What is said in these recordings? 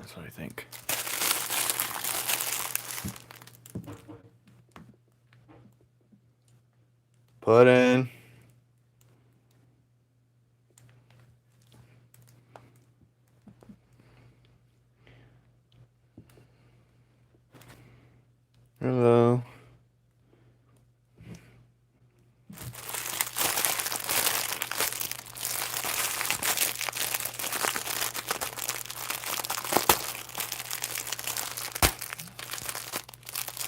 That's what I think. Put in. Hello.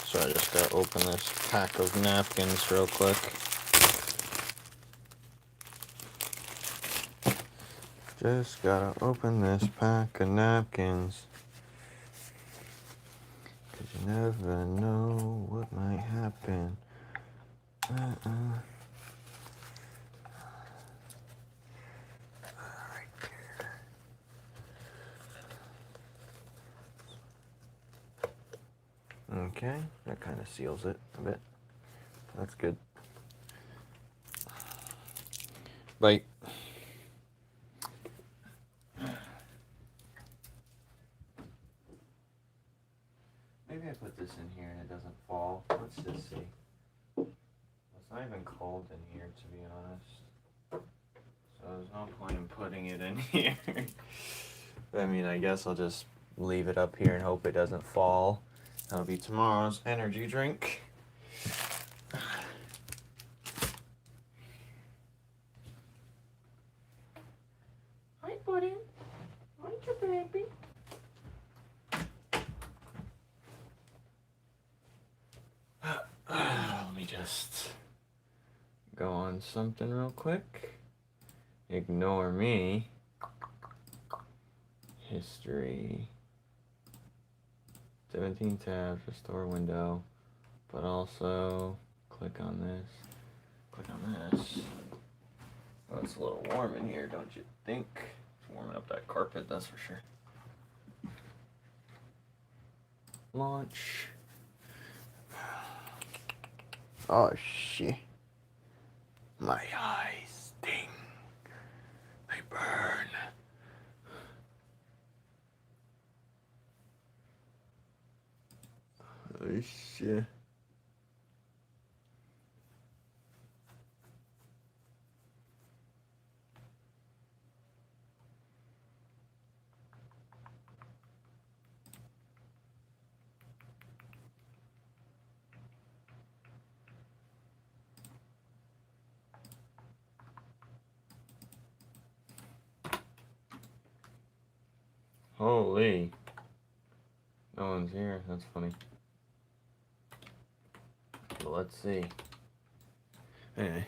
So I just gotta open this pack of napkins real quick. Just gotta open this pack of napkins. 'Cause you never know what might happen. Right there. Okay, that kind of seals it a bit. That's good. Bite. Maybe I put this in here and it doesn't fall. Let's just see. It's not even cold in here, to be honest. So there's no point in putting it in here. I mean, I guess I'll just leave it up here and hope it doesn't fall. That'll be tomorrow's energy drink. Hi, buddy. Hi, your baby. Let me just go on something real quick. Ignore me. History. 17 tabs, restore window. But also, click on this. Click on this. Oh, it's a little warm in here, don't you think? It's warming up that carpet, that's for sure. Launch. Oh, shit. My eyes sting. They burn. Oh, shit. Holy. No one's here. That's funny. Well, let's see. Anyway.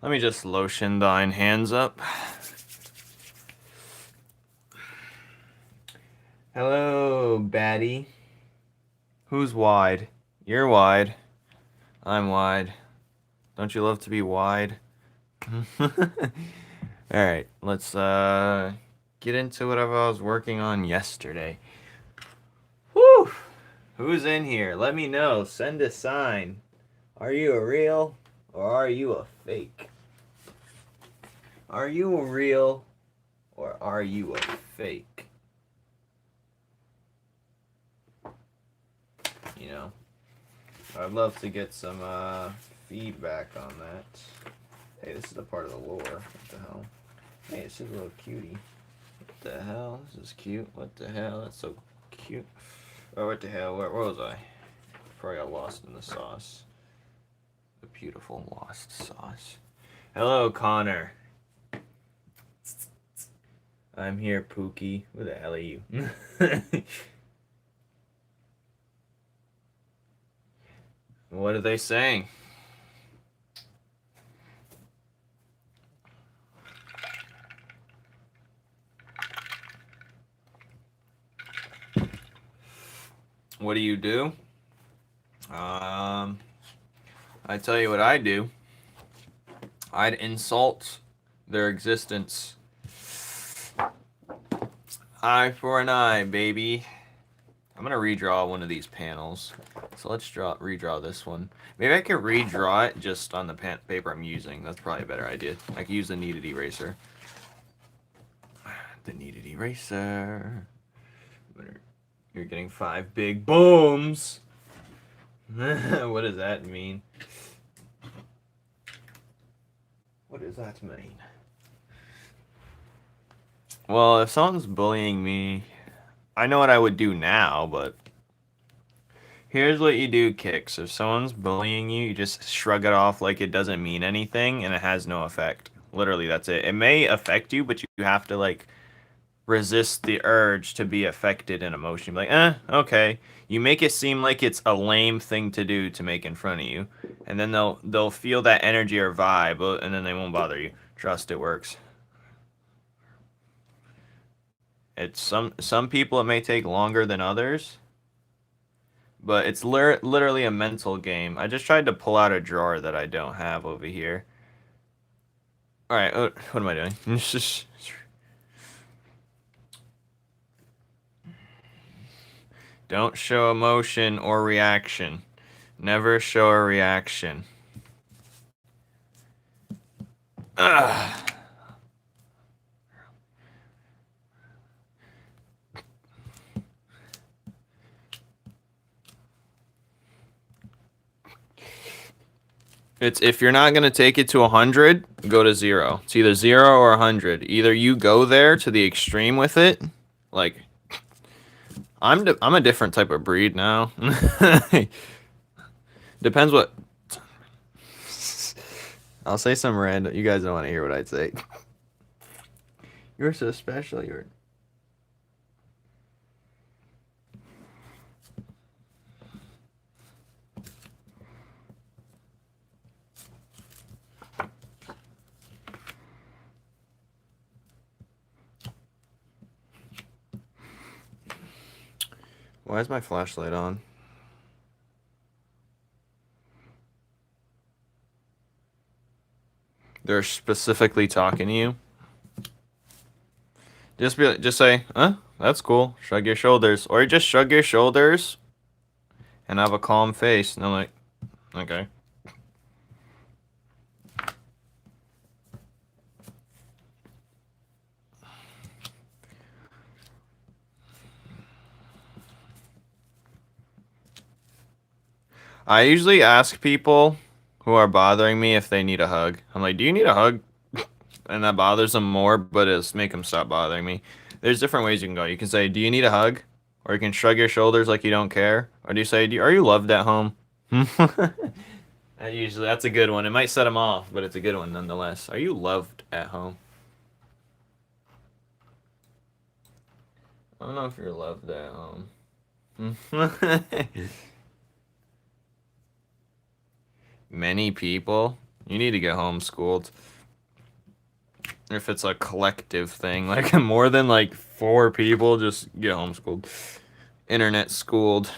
Let me just lotion thine hands up. Hello, baddie. Who's wide? You're wide. I'm wide. Don't you love to be wide? Alright, let's get into whatever I was working on yesterday. Whew! Who's in here? Let me know. Send a sign. Are you a real or are you a fake? Are you a real or are you a fake? You know, I'd love to get some feedback on that. Hey, this is a part of the lore. What the hell? Hey, it's just a little cutie. What the hell? This is cute. What the hell? That's so cute. Oh, what the hell? Where was I? Probably got lost in the sauce. The beautiful lost sauce. Hello, Connor. I'm here, Pookie. Who the hell are you? What are they saying? What do you do? I tell you what I do. I'd insult their existence. Eye for an eye, baby. I'm gonna redraw one of these panels. So let's redraw this one. Maybe I could redraw it just on the paper I'm using. That's probably a better idea. I could use the kneaded eraser. the needed eraser. You're getting 5 big booms. What does that mean? What does that mean? Well, if someone's bullying me, I know what I would do now, but here's what you do, Kicks. If someone's bullying you, you just shrug it off like it doesn't mean anything, and it has no effect. Literally, that's it. It may affect you, but you have to, like, resist the urge to be affected in emotion. Like, okay. You make it seem like it's a lame thing to do to make in front of you, and then they'll feel that energy or vibe, and then they won't bother you. Trust, it works. It's some people it may take longer than others, but it's literally a mental game. I just tried to pull out a drawer that I don't have over here. All right, what am I doing? Don't show emotion or reaction. Never show a reaction. Ugh. It's if you're not gonna take it to 100, go to 0. It's either 0 or 100. Either you go there to the extreme with it, like I'm a different type of breed now. Depends what. I'll say some random. You guys don't want to hear what I'd say. You're so special. You're. Why is my flashlight on? They're specifically talking to you. Just say, huh? That's cool. Shrug your shoulders, or just shrug your shoulders, and have a calm face. And I'm like, okay. I usually ask people who are bothering me if they need a hug. I'm like, do you need a hug? And that bothers them more, but it's make them stop bothering me. There's different ways you can go. You can say, do you need a hug? Or you can shrug your shoulders like you don't care. Or do you say, are you loved at home? That's a good one. It might set them off, but it's a good one nonetheless. Are you loved at home? I don't know if you're loved at home. Many people? You need to get homeschooled. If it's a collective thing, like more than like 4 people, just get homeschooled. Internet schooled.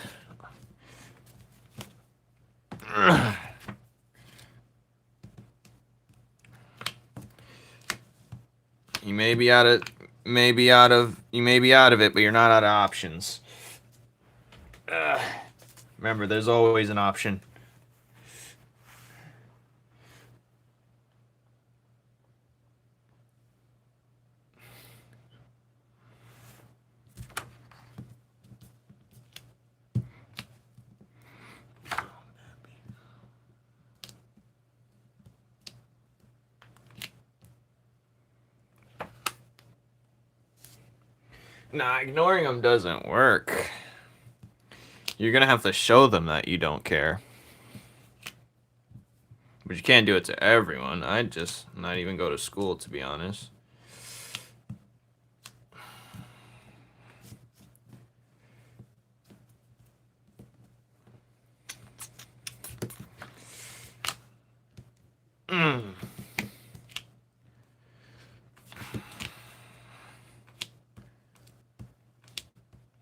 You may be out of it, but you're not out of options. Remember, there's always an option. Nah, ignoring them doesn't work. You're gonna have to show them that you don't care. But you can't do it to everyone. I'd just not even go to school, to be honest.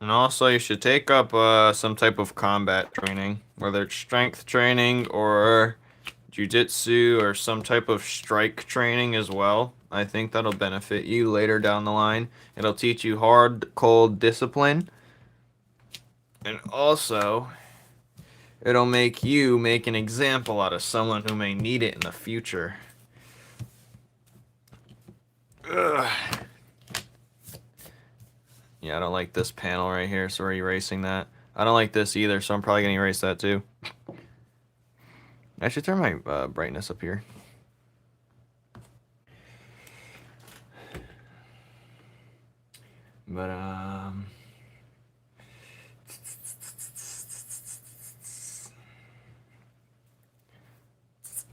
And also, you should take up some type of combat training, whether it's strength training or jiu-jitsu or some type of strike training as well. I think that'll benefit you later down the line. It'll teach you hard, cold discipline. And also, it'll make you make an example out of someone who may need it in the future. Ugh. Yeah, I don't like this panel right here, so we're erasing that. I don't like this either, so I'm probably going to erase that too. I should turn my brightness up here. But,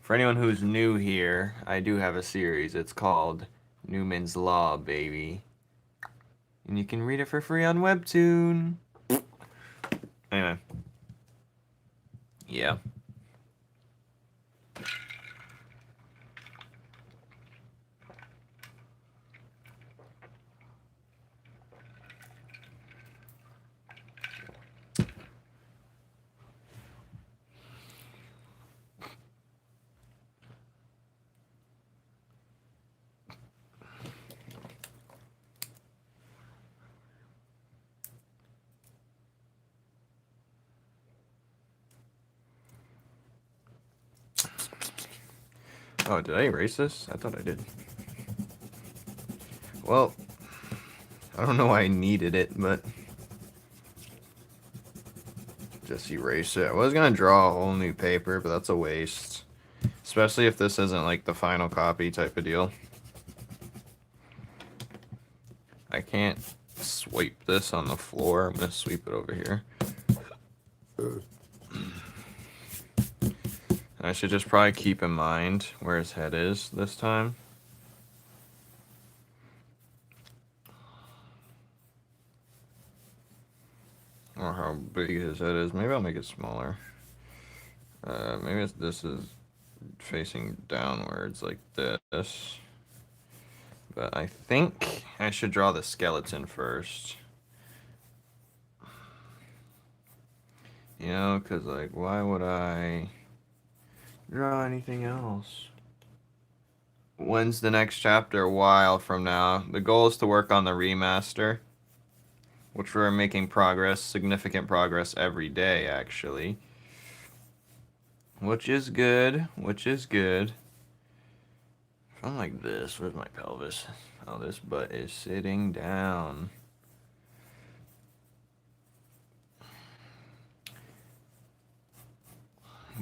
for anyone who's new here, I do have a series. It's called Numen's Law, baby. And you can read it for free on Webtoon. Anyway. Yeah. Oh, did I erase this? I thought I did. Well, I don't know why I needed it, but just erase it. I was gonna draw a whole new paper, but that's a waste. Especially if this isn't like the final copy type of deal. I can't swipe this on the floor. I'm gonna sweep it over here. I should just probably keep in mind where his head is this time. Or how big his head is. Maybe I'll make it smaller. Maybe this is facing downwards like this. But I think I should draw the skeleton first. You know, because, like, why would I draw anything else? When's the next chapter? A while from now. The goal is to work on the remaster, which we're making progress, significant progress every day, actually. Which is good, which is good. If I'm like this, where's my pelvis? Oh, this butt is sitting down.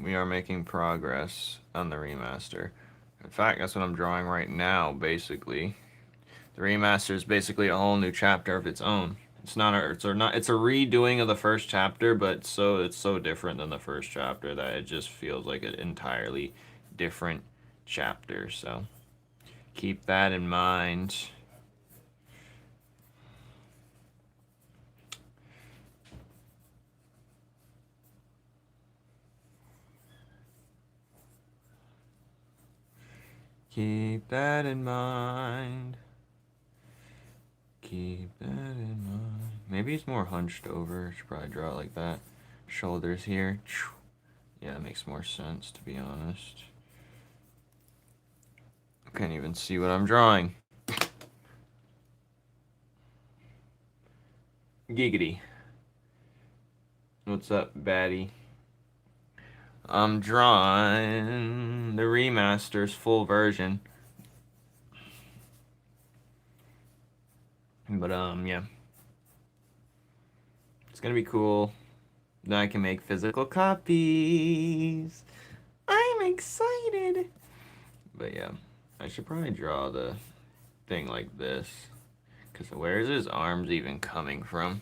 We are making progress on the remaster. In fact, that's what I'm drawing right now, basically. The remaster is basically a whole new chapter of its own. It's a redoing of the first chapter, but it's so different than the first chapter that it just feels like an entirely different chapter. So keep that in mind. Keep that in mind. Keep that in mind. Maybe he's more hunched over. Should probably draw it like that. Shoulders here. Yeah, it makes more sense, to be honest. Can't even see what I'm drawing. Giggity. What's up, baddie? I'm drawing the remaster's full version. But, yeah. It's gonna be cool. Then I can make physical copies. I'm excited. But, yeah. I should probably draw the thing like this. Because where's his arms even coming from?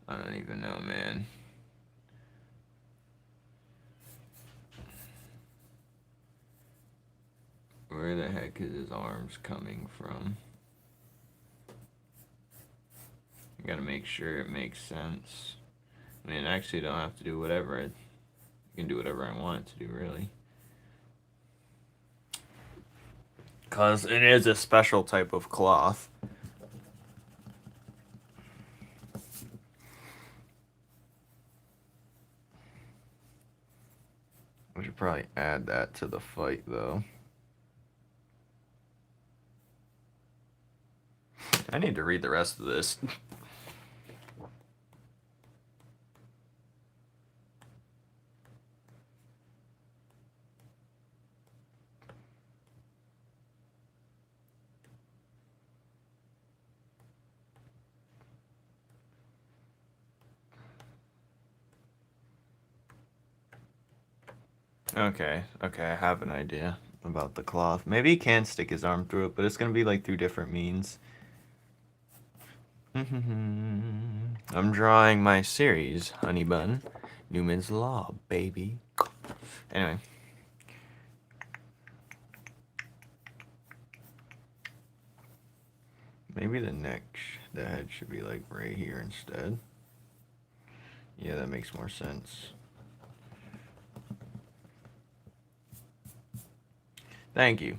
I don't even know, man. Where the heck is his arms coming from? I gotta make sure it makes sense. I mean, I actually don't have to do whatever. I can do whatever I want to do, really. Because it is a special type of cloth. We should probably add that to the fight, though. I need to read the rest of this. Okay, okay, I have an idea about the cloth. Maybe he can stick his arm through it, but it's gonna be like through different means. I'm drawing my series, Honey Bun. Numen's Law, baby. Anyway. Maybe the head should be like right here instead. Yeah, that makes more sense. Thank you.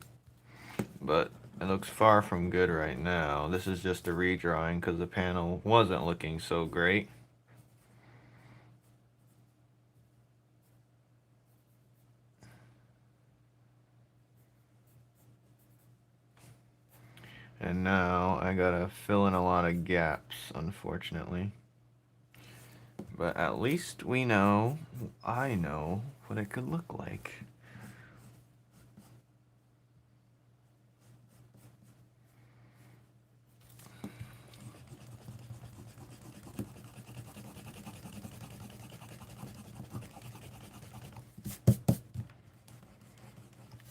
But it looks far from good right now. This is just a redrawing because the panel wasn't looking so great. And now I gotta fill in a lot of gaps, unfortunately. But at least we know, I know, what it could look like.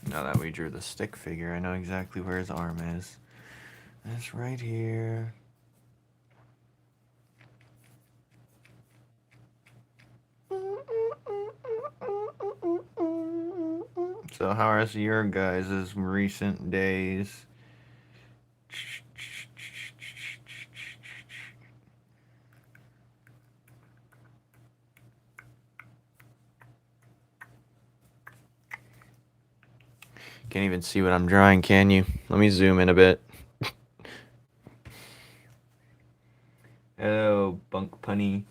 Now that we drew the stick figure, I know exactly where his arm is. It's right here. So how are your guys' recent days? Can't even see what I'm drawing, can you? Let me zoom in a bit. Hello, Bunk Punny.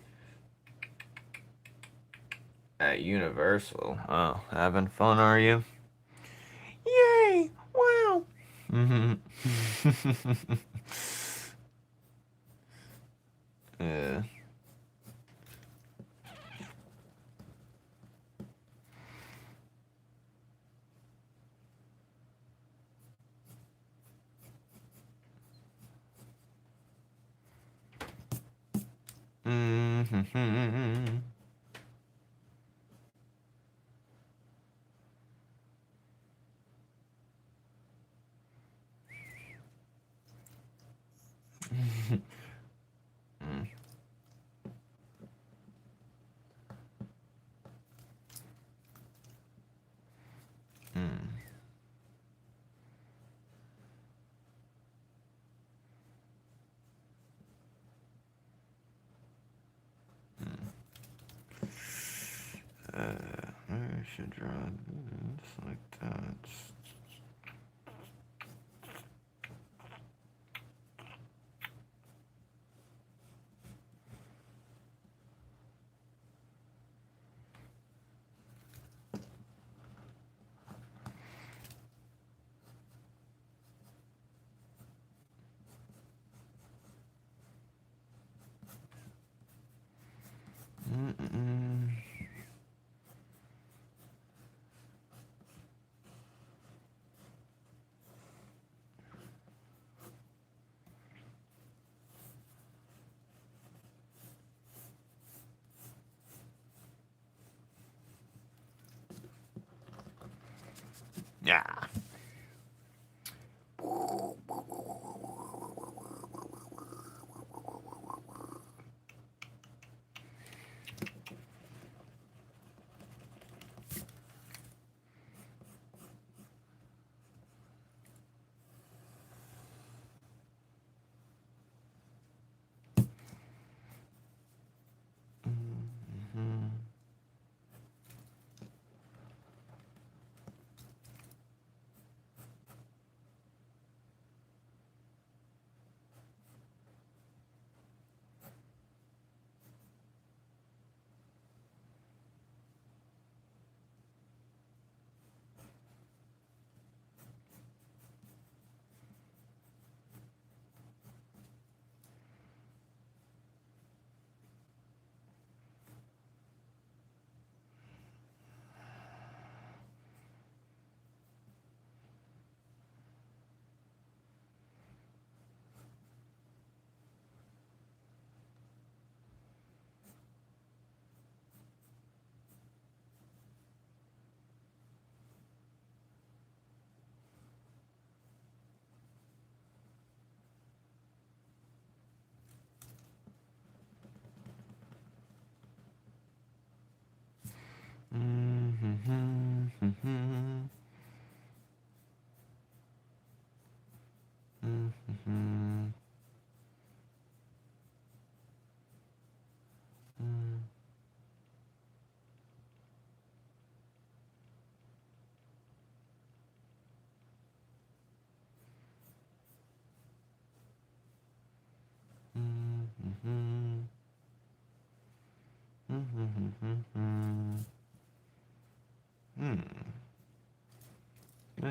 At Universal. Oh, having fun, are you? Yay! Wow! Yeah. I should draw this like that.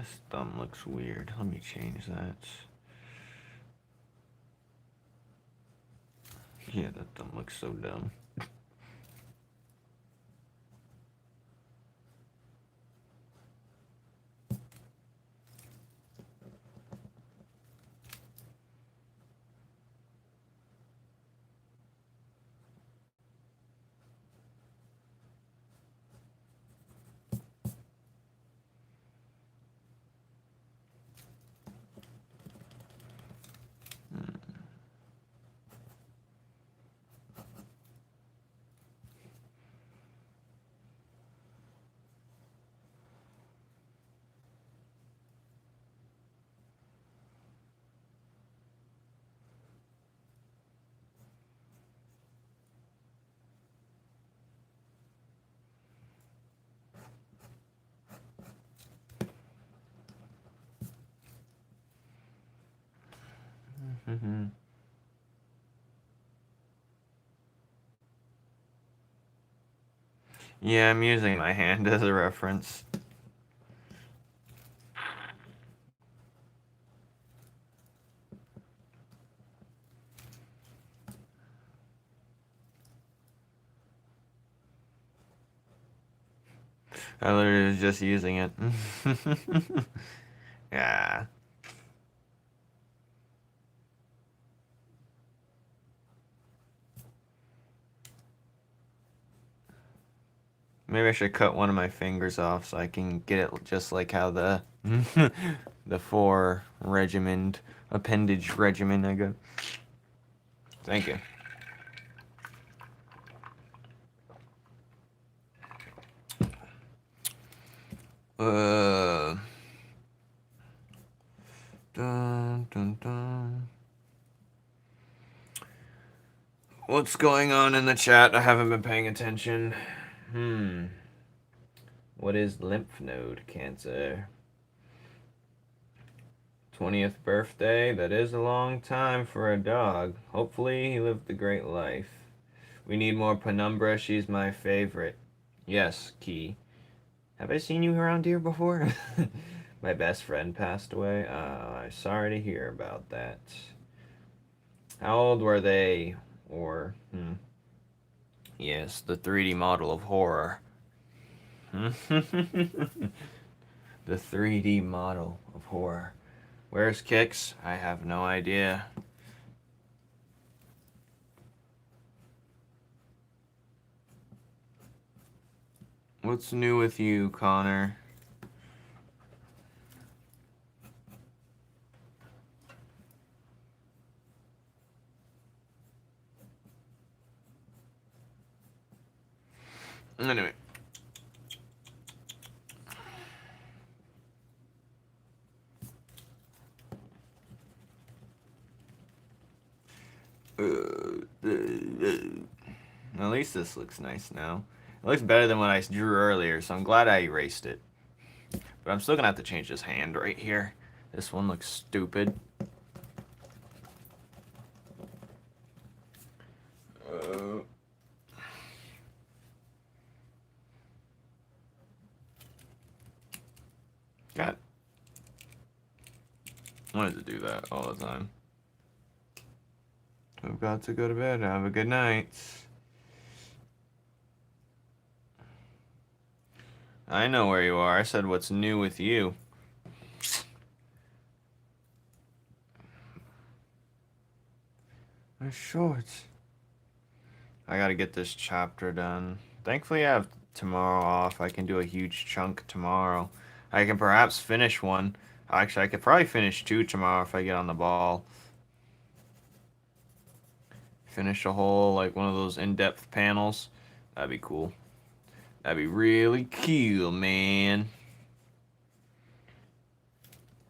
This thumb looks weird. Let me change that. Yeah, that thumb looks so dumb. Yeah, I'm using my hand as a reference. I literally was just using it. Yeah. Maybe I should cut one of my fingers off so I can get it just like how the the 4 regiment appendage regimen I got. Thank you. Dun, dun, dun. What's going on in the chat? I haven't been paying attention. What is lymph node cancer? 20th birthday? That is a long time for a dog. Hopefully he lived a great life. We need more Penumbra. She's my favorite. Yes, Key. Have I seen you around here before? My best friend passed away. I'm sorry to hear about that. How old were they? Or, Yes, the 3D model of horror. The 3D model of horror. Where's Kix? I have no idea. What's new with you, Connor? Anyway. At least this looks nice now. It looks better than what I drew earlier, so I'm glad I erased it. But I'm still gonna have to change this hand right here. This one looks stupid. God. I wanted to do that all the time. I've got to go to bed. Have a good night. I know where you are. I said what's new with you. My shorts. I gotta get this chapter done. Thankfully I have tomorrow off. I can do a huge chunk tomorrow. I can perhaps finish one. Actually, I could probably finish 2 tomorrow if I get on the ball. Finish a whole, like, one of those in-depth panels. That'd be cool. That'd be really cool, man.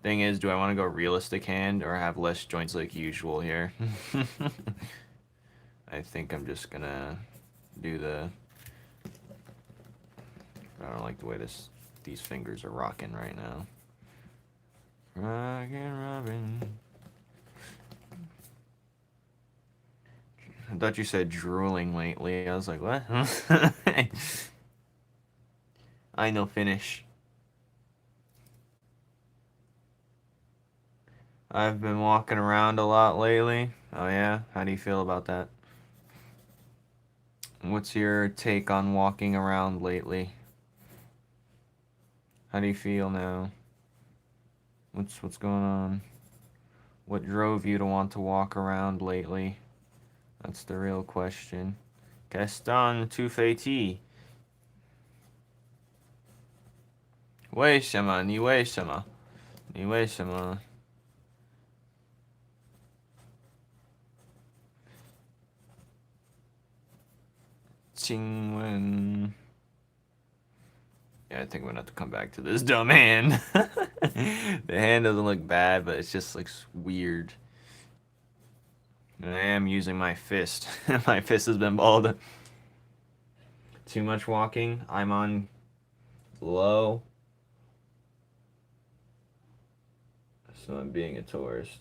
Thing is, do I want to go realistic hand or have less joints like usual here? I think I'm just gonna do the... I don't like the way these fingers are rocking right now. Rockin' Robin. I thought you said drooling lately. I was like, what? I know finish. I've been walking around a lot lately. Oh yeah? How do you feel about that? What's your take on walking around lately? How do you feel now? What's going on? What drove you to want to walk around lately? That's the real question. Gaston, tu fais-tu? 为什么？你为什么？你为什么？请问 Yeah, I think I'm gonna have to come back to this dumb hand. The hand doesn't look bad, but it just looks weird. And I am using my fist. My fist has been balled. Too much walking. I'm on low. So I'm being a tourist.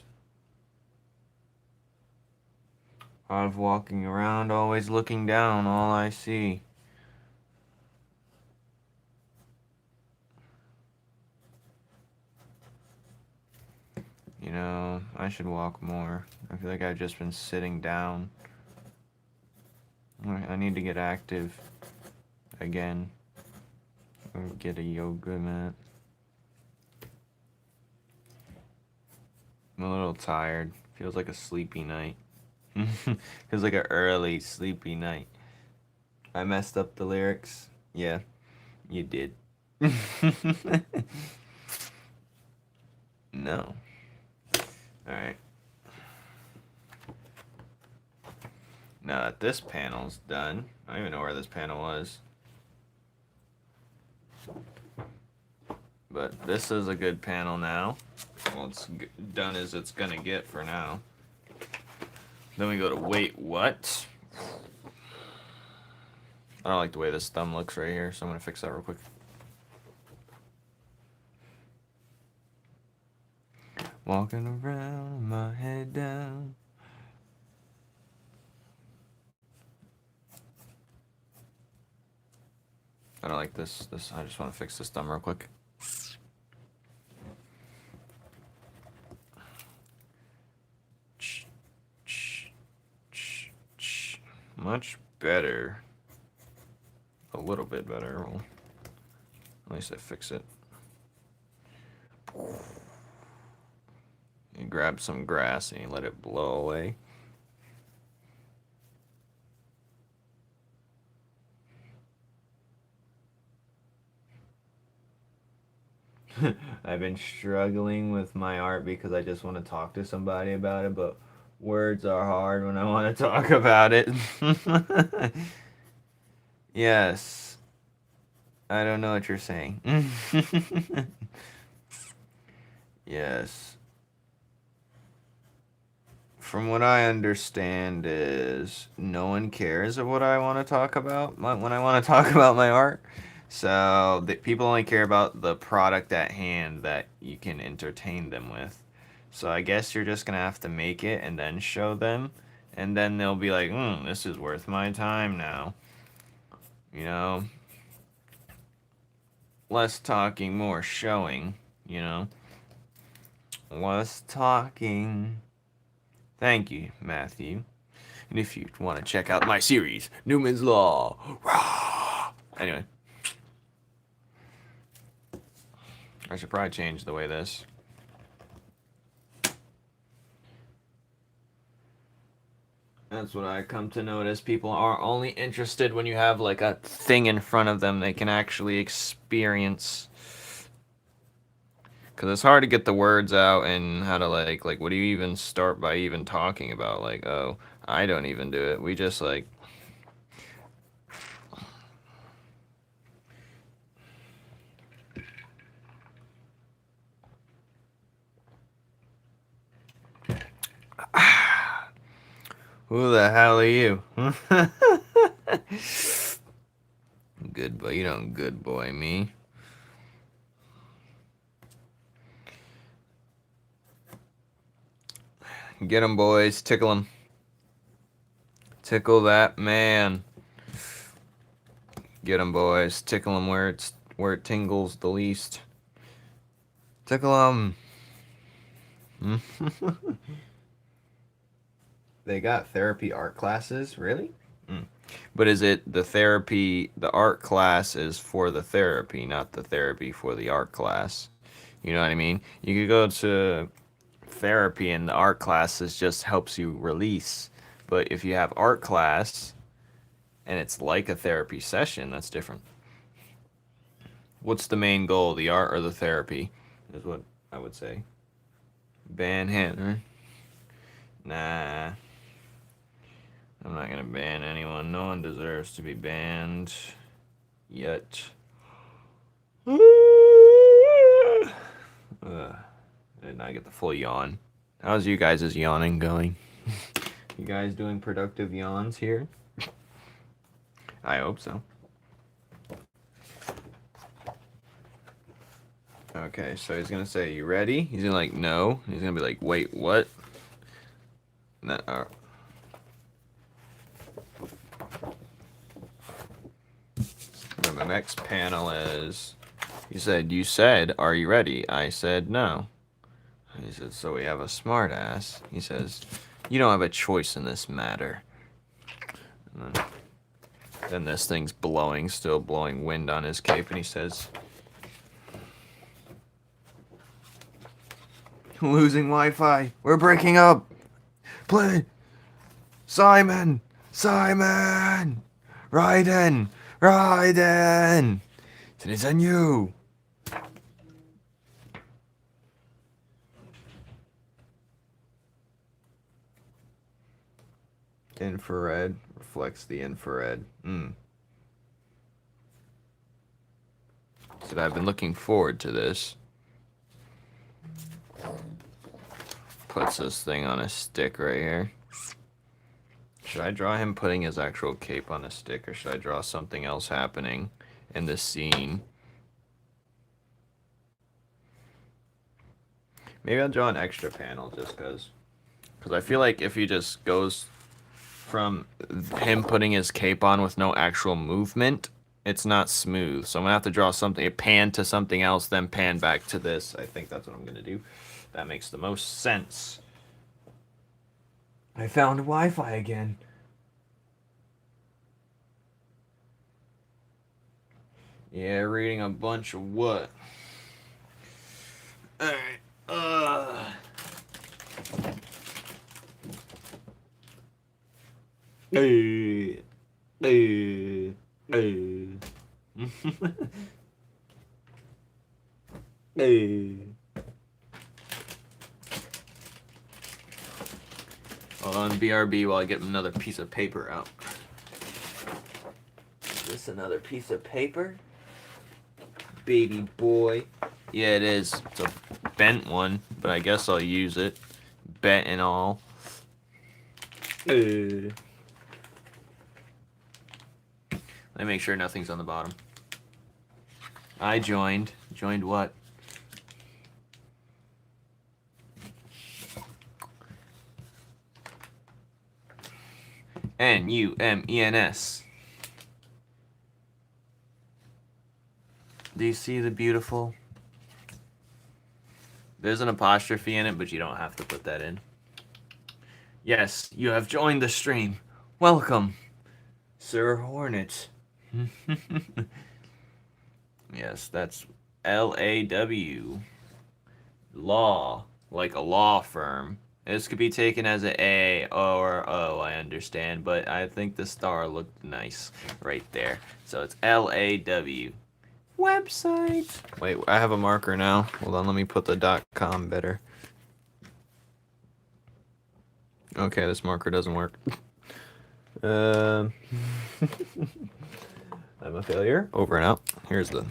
A lot of walking around, always looking down, all I see. You know, I should walk more. I feel like I've just been sitting down. I need to get active again. Or get a yoga mat. I'm a little tired. Feels like a sleepy night. Feels like an early sleepy night. I messed up the lyrics. Yeah, you did. No. Alright. Now that this panel's done, I don't even know where this panel was. But this is a good panel now. Well, it's done as it's gonna get for now. Then we go to wait, what? I don't like the way this thumb looks right here, so I'm gonna fix that real quick. Walking around, my head down. I don't like this. I just want to fix this thumb real quick. Much better. A little bit better. Well, at least I fix it. You grab some grass and you let it blow away. I've been struggling with my art because I just want to talk to somebody about it, but words are hard when I want to talk about it. Yes. I don't know what you're saying. Yes. From what I understand is no one cares of what I want to talk about when I want to talk about my art. So people only care about the product at hand that you can entertain them with. So I guess you're just going to have to make it and then show them. And then they'll be like, this is worth my time now. You know? Less talking, more showing, you know? Less talking. Thank you, Matthew. And if you want to check out my series, Numen's Law. Anyway. I should probably change the way this. That's what I come to notice. People are only interested when you have like a thing in front of them they can actually experience. Because it's hard to get the words out and how to like what do you even start by even talking about? Like, oh, I don't even do it. We just like... Who the hell are you? Good boy. You don't good boy me. Get him, boys. Tickle him. Tickle that man. Get him, boys. Tickle him where it tingles the least. Tickle him. They got therapy art classes, really? But is it the therapy, the art class is for the therapy, not the therapy for the art class? You know what I mean? You could go to therapy and the art classes just helps you release. But if you have art class and it's like a therapy session, that's different. What's the main goal, the art or the therapy? Is what I would say. Ban him, right? Nah. I'm not gonna ban anyone. No one deserves to be banned yet. Did not get the full yawn. How's you guys' yawning going? You guys doing productive yawns here? I hope so. Okay, so he's gonna say, "You ready?" He's gonna like, "No." He's gonna be like, "Wait, what?" No. And the next panel is, he said, "You said, are you ready?" I said, "No." He said, "So we have a smart ass." He says, "You don't have a choice in this matter." And then this thing's blowing, still blowing wind on his cape, and he says, "Losing Wi-Fi. We're breaking up. Play. Simon. Simon. Raiden. Raiden. It is on you." Infrared reflects the infrared. Said, "I've been looking forward to this." Puts this thing on a stick right here. Should I draw him putting his actual cape on a stick, or should I draw something else happening in this scene? Maybe I'll draw an extra panel just because I feel like if he just goes from him putting his cape on with no actual movement, it's not smooth. So I'm gonna have to draw something, pan to something else, then pan back to this. I think that's what I'm gonna do. That makes the most sense. I found Wi-Fi again. Yeah, reading a bunch of what? Alright, Hey. Hey. Hold on, BRB, while I get another piece of paper out. Is this another piece of paper? Baby boy. Yeah, it is. It's a bent one, but I guess I'll use it. Bent and all. Let me make sure nothing's on the bottom. I joined. Joined what? N-U-M-E-N-S. Do you see the beautiful? There's an apostrophe in it, but you don't have to put that in. Yes, you have joined the stream. Welcome, Sir Hornet. Yes, that's L-A-W. Law, like a law firm. This could be taken as an A or O, I understand, but I think the star looked nice right there. So it's L-A-W. Website. Wait, I have a marker now. Hold on, let me put the .com better. Okay, this marker doesn't work. I'm a failure. Over and out. Here's the...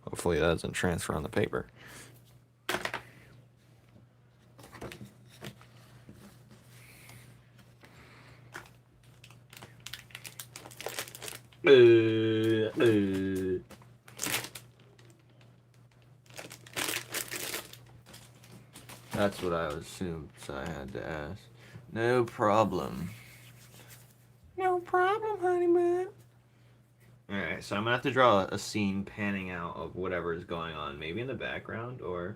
Hopefully that doesn't transfer on the paper. That's what I assumed, so I had to ask. No problem. No problem, honey man. Alright, so I'm gonna have to draw a scene panning out of whatever is going on. Maybe in the background, or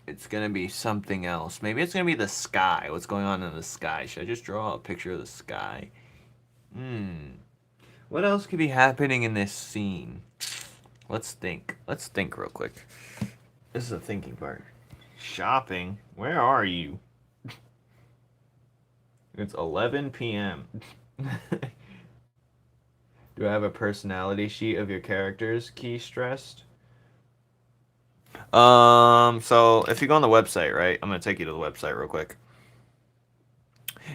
it's gonna be something else. Maybe it's gonna be the sky. What's going on in the sky? Should I just draw a picture of the sky? What else could be happening in this scene? Let's think. Let's think real quick. This is the thinking part. Shopping? Where are you? It's 11 p.m. Do I have a personality sheet of your characters? Key stressed. So if you go on the website, right? I'm gonna take you to the website real quick.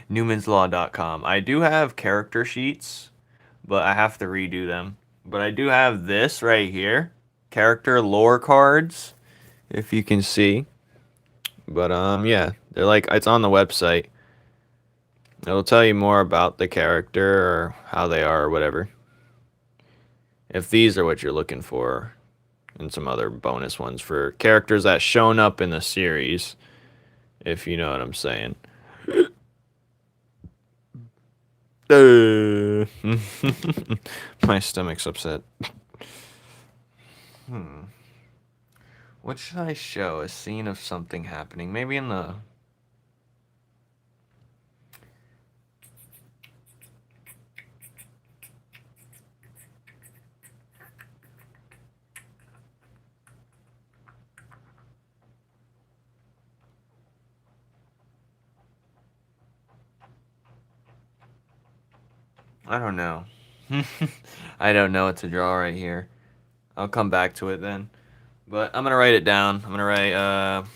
Numenslaw.com. I do have character sheets, but I have to redo them. But I do have this right here. Character lore cards, if you can see. But yeah, they're like, it's on the website. It'll tell you more about the character or how they are or whatever. If these are what you're looking for, and some other bonus ones for characters that shown up in the series, if you know what I'm saying. My stomach's upset. What should I show? A scene of something happening. Maybe in the... I don't know. I don't know what to draw right here. I'll come back to it then. But I'm going to write it down. I'm going to write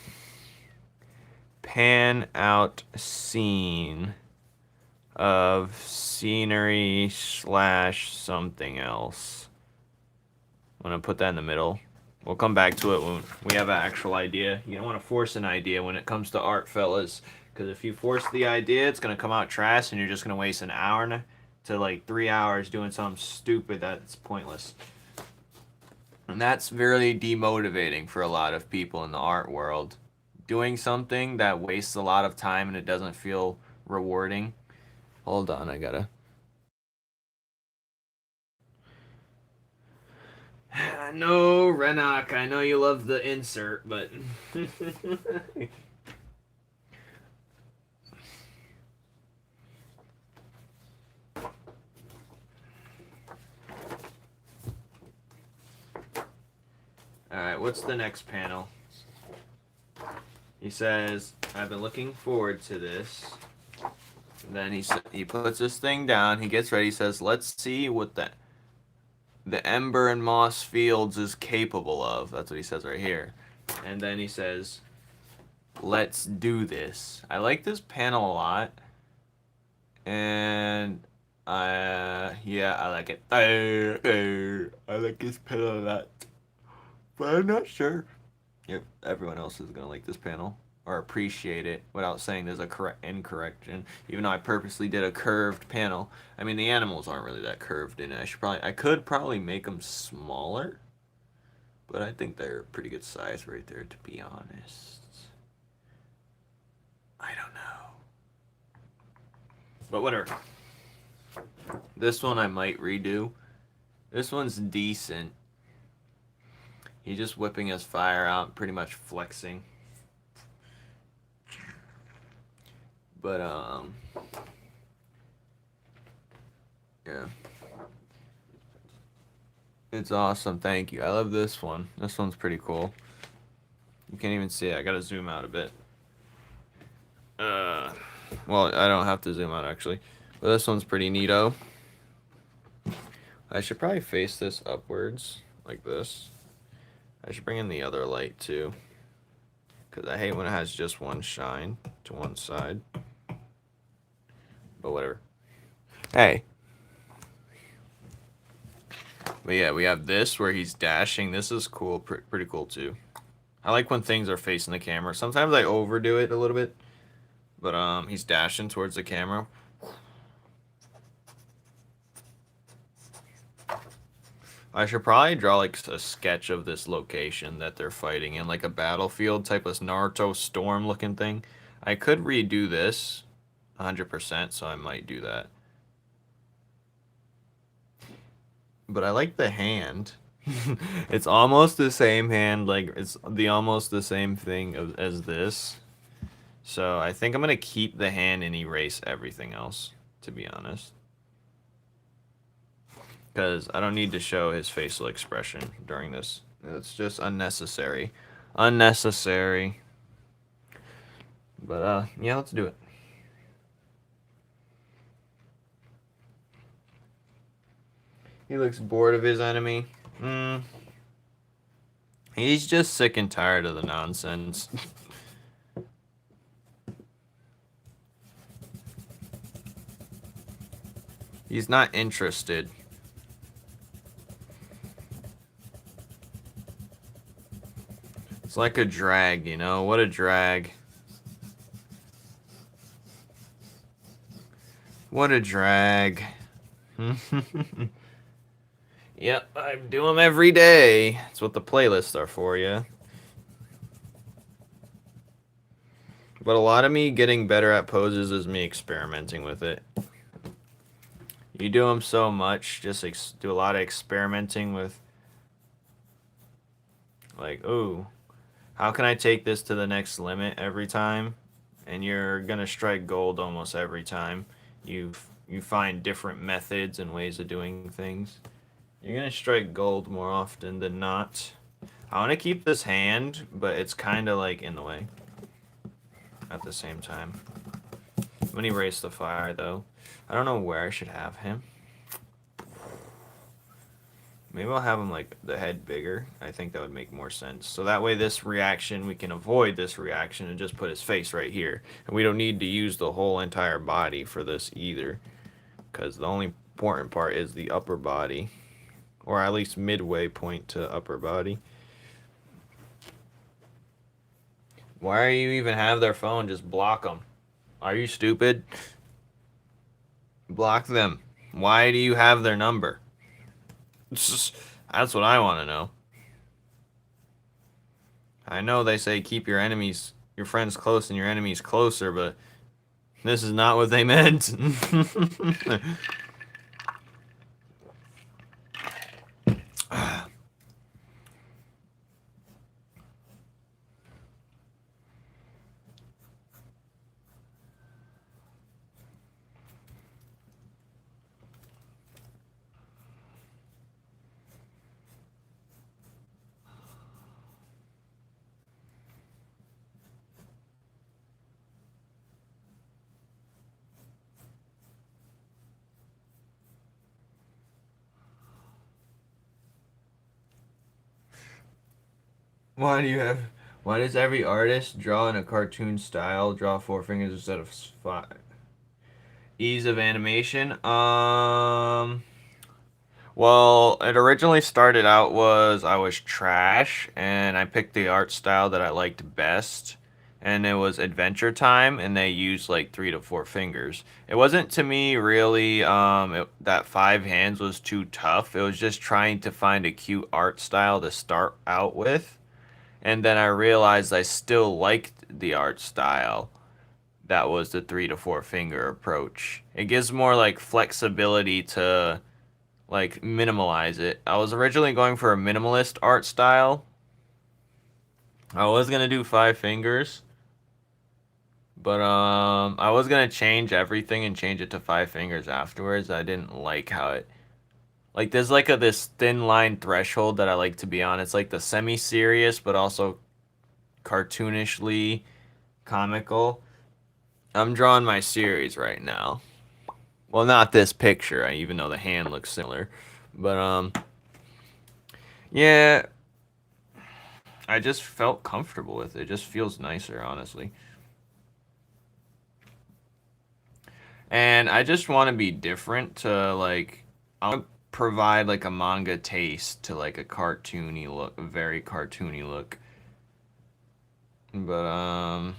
pan out scene of scenery slash something else. I'm going to put that in the middle. We'll come back to it when we have an actual idea. You don't want to force an idea when it comes to art, fellas. Because if you force the idea, it's going to come out trash and you're just going to waste an hour to like 3 hours doing something stupid that's pointless. And that's very demotivating for a lot of people in the art world. Doing something that wastes a lot of time and it doesn't feel rewarding. Hold on, I gotta... No, Renak, I know you love the insert, but... Alright, what's the next panel? He says, I've been looking forward to this. And then he puts this thing down, he gets ready, he says, let's see what the Ember and Moss Fields is capable of. That's what he says right here. And then he says, let's do this. I like this panel a lot. And yeah, I like it. I like this panel a lot. But I'm not sure if everyone else is gonna like this panel or appreciate it without saying there's a incorrection. Even though I purposely did a curved panel. I mean, the animals aren't really that curved in it. I could probably make them smaller, but I think they're a pretty good size right there, to be honest. I don't know, but whatever. This one I might redo. This one's decent. He's just whipping his fire out, pretty much flexing. But, yeah. It's awesome, thank you. I love this one. This one's pretty cool. You can't even see it. I gotta zoom out a bit. Well, I don't have to zoom out, actually. But this one's pretty neato. I should probably face this upwards, like this. I should bring in the other light too, because I hate when it has just one shine to one side. But whatever. Hey. But yeah, we have this where he's dashing. This is cool, pretty cool too. I like when things are facing the camera. Sometimes I overdo it a little bit, but he's dashing towards the camera. I should probably draw like a sketch of this location that they're fighting in, like a battlefield type of Naruto storm looking thing. I could redo this 100%, so I might do that. But I like the hand. It's almost the same hand, like it's almost the same thing as this. So I think I'm gonna keep the hand and erase everything else, to be honest. Because I don't need to show his facial expression during this. It's just unnecessary. Unnecessary. But yeah, let's do it. He looks bored of his enemy. He's just sick and tired of the nonsense. He's not interested. It's like a drag, you know? What a drag. What a drag. Yep, I do them every day. That's what the playlists are for, yeah. But a lot of me getting better at poses is me experimenting with it. You do them so much, just do a lot of experimenting with, like, ooh, how can I take this to the next limit every time? And you're gonna strike gold almost every time. You find different methods and ways of doing things. You're gonna strike gold more often than not. I want to keep this hand, but it's kind of like in the way at the same time. I'm gonna erase the fire though. I don't know where I should have him. Maybe I'll have him like the head bigger. I think that would make more sense. So that way this reaction, we can avoid this reaction and just put his face right here. And we don't need to use the whole entire body for this either. Because the only important part is the upper body. Or at least midway point to upper body. Why do you even have their phone? Just block them. Are you stupid? Block them. Why do you have their number? That's what I want to know. I know they say keep your friends close and your enemies closer, but this is not what they meant. Why does every artist draw in a cartoon style, draw 4 fingers instead of 5? Ease of animation? Well, it originally started out I was trash, and I picked the art style that I liked best, and it was Adventure Time, and they used like 3 to 4 fingers. It wasn't to me really that 5 hands was too tough. It was just trying to find a cute art style to start out with. And then I realized I still liked the art style. That was the 3 to 4 finger approach. It gives more like flexibility to like minimalize it. I was originally going for a minimalist art style. I was gonna do 5 fingers, but I was gonna change everything and change it to 5 fingers afterwards. I didn't like how it, like there's like this thin line threshold that I like to be on. It's like the semi-serious but also cartoonishly comical. I'm drawing my series right now. Well, not this picture, even though the hand looks similar. But yeah, I just felt comfortable with it. It just feels nicer, honestly. And I just want to be different to like, I want to provide like a manga taste to like a cartoony look, a very cartoony look. But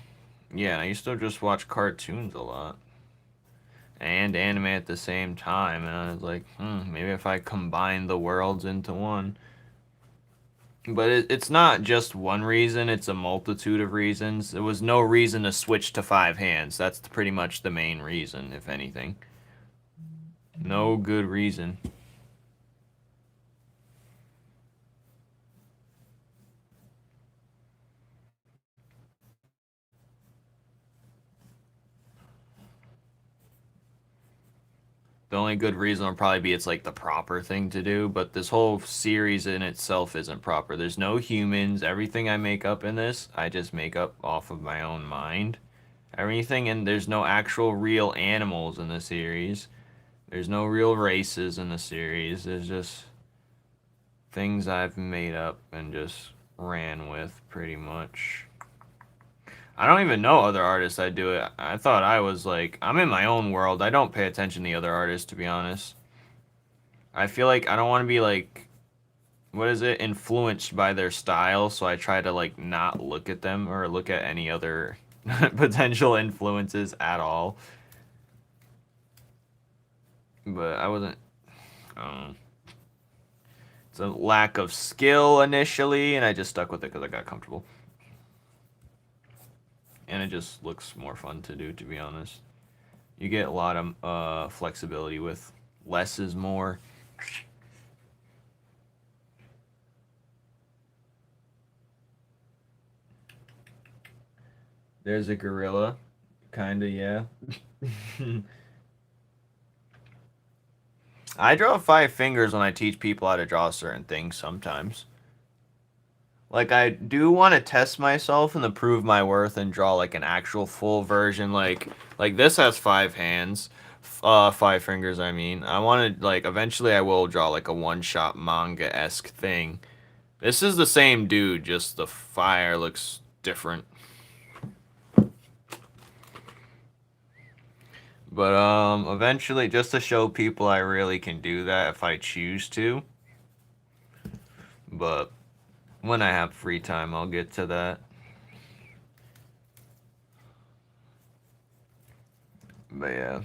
yeah, I used to just watch cartoons a lot and anime at the same time, and I was like, maybe if I combine the worlds into one. But it's not just one reason, it's a multitude of reasons. There was no reason to switch to 5 hands. That's pretty much the main reason, if anything. No good reason. The only good reason will probably be it's like the proper thing to do, but this whole series in itself isn't proper. There's no humans. Everything I make up in this, I just make up off of my own mind. Everything, and there's no actual real animals in the series. There's no real races in the series. There's just things I've made up and just ran with pretty much. I don't even know other artists that do it. I thought I was like, I'm in my own world. I don't pay attention to the other artists, to be honest. I feel like I don't want to be like, what is it, influenced by their style, so I try to like not look at them or look at any other potential influences at all. But I wasn't, it's a lack of skill initially, and I just stuck with it because I got comfortable. And it just looks more fun to do, to be honest. You get a lot of flexibility with less is more. There's a gorilla. Kinda, yeah. I draw 5 fingers when I teach people how to draw certain things sometimes. Like, I do want to test myself and to prove my worth and draw, like, an actual full version. Like this has 5 hands. 5 fingers, I mean. I want to, like, eventually I will draw, like, a one-shot manga-esque thing. This is the same dude, just the fire looks different. But, eventually, just to show people I really can do that if I choose to. But when I have free time, I'll get to that. But yeah.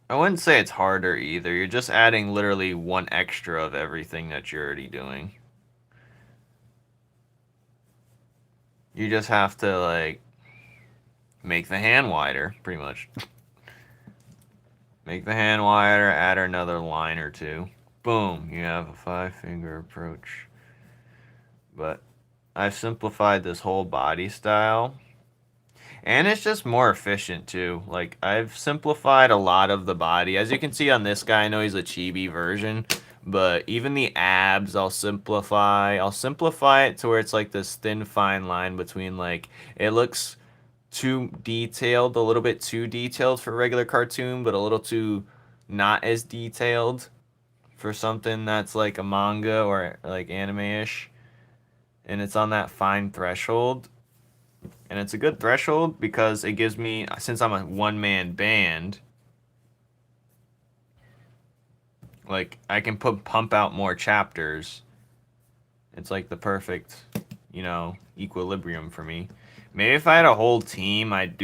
I wouldn't say it's harder either. You're just adding literally one extra of everything that you're already doing. You just have to, like, make the hand wider, pretty much. Make the hand wider, add another line or two. Boom, you have a 5-finger approach. But I've simplified this whole body style. And it's just more efficient too. Like, I've simplified a lot of the body. As you can see on this guy, I know he's a chibi version. But even the abs, I'll simplify. I'll simplify it to where it's like this thin, fine line between, like, it looks too detailed, a little bit too detailed for a regular cartoon, but a little too not as detailed for something that's like a manga or like anime-ish. And it's on that fine threshold. And it's a good threshold because it gives me, since I'm a one-man band, like, I can pump out more chapters. It's like the perfect, you know, equilibrium for me. Maybe if I had a whole team, I'd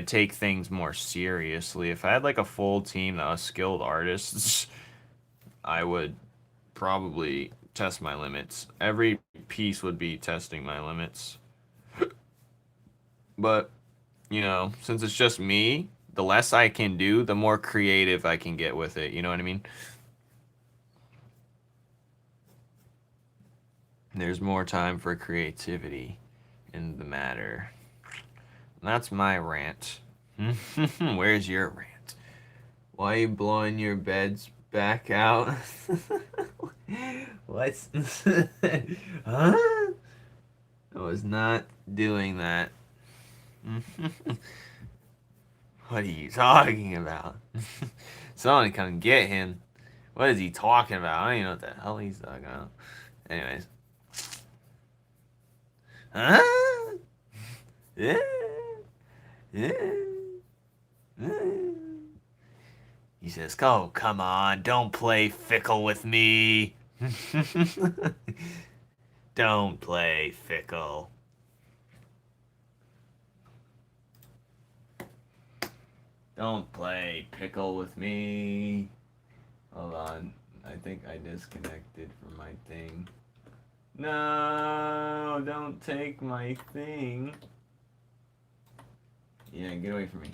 take things more seriously. If I had like a full team that was skilled artists, I would probably test my limits. Every piece would be testing my limits. But, you know, since it's just me, the less I can do, the more creative I can get with it. You know what I mean? There's more time for creativity in the matter. That's my rant. Where's your rant? Why are you blowing your beds back out? What? Huh? I was not doing that. What are you talking about? Someone come get him. What is he talking about? I don't even know what the hell he's talking about. Anyways. Huh? Yeah. Yeah. He says, "Oh, come on, don't play fickle with me." Don't play fickle. Don't play pickle with me. Hold on. I think I disconnected from my thing. No, don't take my thing. Yeah, get away from me.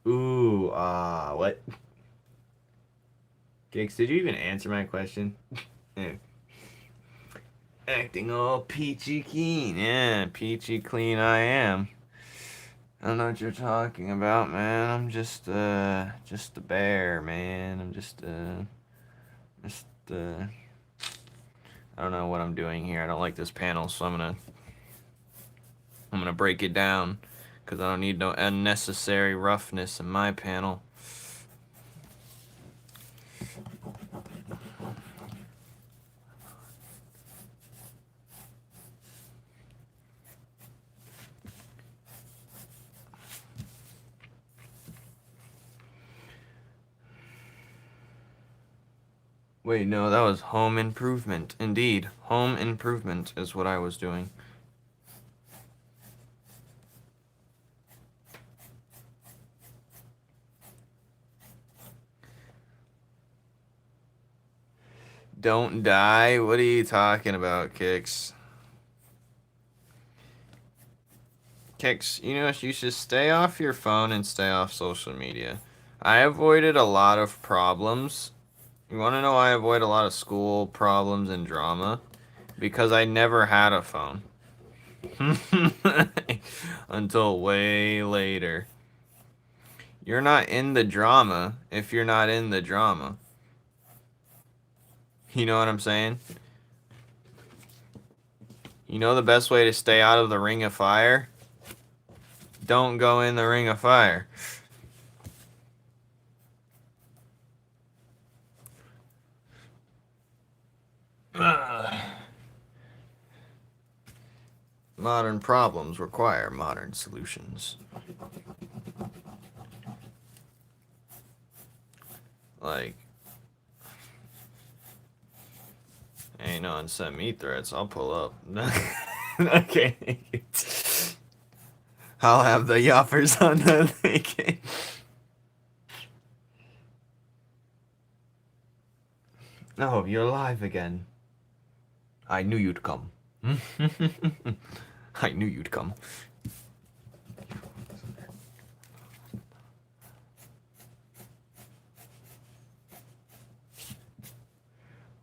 Ooh, what? Gix, did you even answer my question? Acting all peachy keen. Yeah, peachy clean I am. I don't know what you're talking about, man. I'm just a bear, man. I'm just I don't know what I'm doing here. I don't like this panel, so I'm gonna break it down, because I don't need no unnecessary roughness in my panel. Wait, no, that was home improvement. Indeed, home improvement is what I was doing. Don't die? What are you talking about, Kix? Kix, you know, you should stay off your phone and stay off social media. I avoided a lot of problems. You want to know why I avoid a lot of school problems and drama? Because I never had a phone. Until way later. You're not in the drama if you're not in the drama. You know what I'm saying? You know the best way to stay out of the ring of fire? Don't go in the ring of fire. Modern problems require modern solutions. Like, ain't no one send me threats. I'll pull up. Okay. I'll have the yoppers on the thing. Oh, you're alive again. I knew you'd come. I knew you'd come.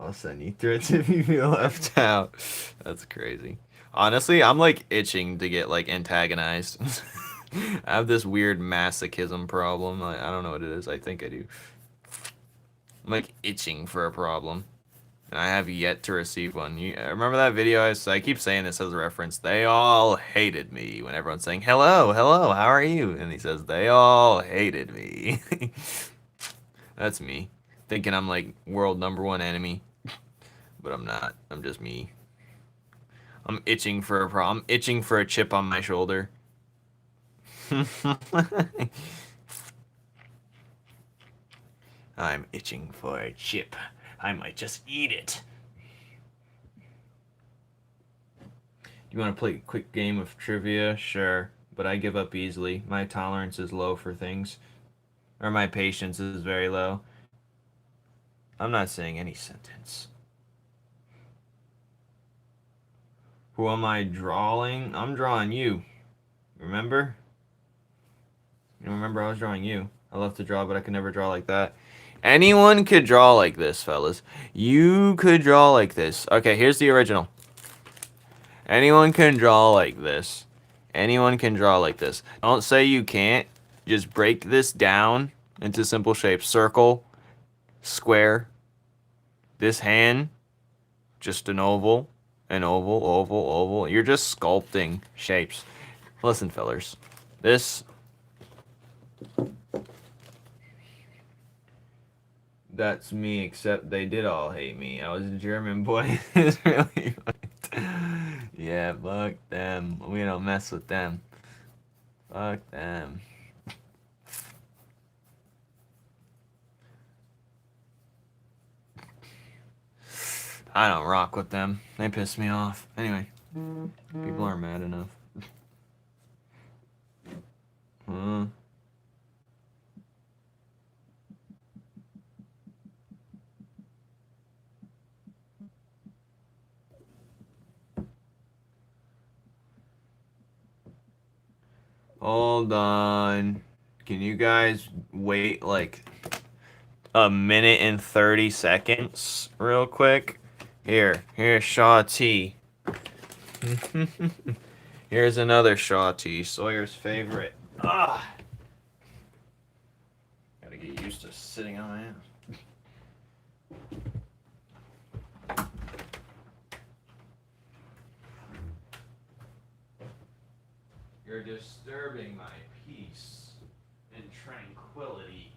I'll send you threats if you feel left out. That's crazy. Honestly, I'm like itching to get like antagonized. I have this weird masochism problem. I don't know what it is. I think I do. I'm like itching for a problem. And I have yet to receive one. You remember that video I keep saying this as a reference. They all hated me when everyone's saying, hello, hello, how are you? And he says, they all hated me. That's me. Thinking I'm like world #1 enemy. But I'm not. I'm just me. I'm itching for a problem. I'm itching for a chip on my shoulder. I'm itching for a chip. I might just eat it. You want to play a quick game of trivia? Sure. But I give up easily. My tolerance is low for things. Or my patience is very low. I'm not saying any sentence. Who am I drawing? I'm drawing you. Remember? You remember I was drawing you. I love to draw, but I can never draw like that. Anyone could draw like this, fellas. You could draw like this. Okay, here's the original. Anyone can draw like this. Anyone can draw like this. Don't say you can't. Just break this down into simple shapes. Circle, square. This hand, just an oval, oval. You're just sculpting shapes. Listen, fellers. This... That's me, except they did all hate me. I was a German boy. It's really funny. Yeah, fuck them. We don't mess with them. Fuck them. I don't rock with them. They piss me off. Anyway, people aren't mad enough. Hold on. Can you guys wait like a minute and 30 seconds real quick? Here's Shaw T. Here's another Shaw tea, Sawyer's favorite. Ah, gotta get used to sitting on my ass. You're disturbing my peace and tranquility.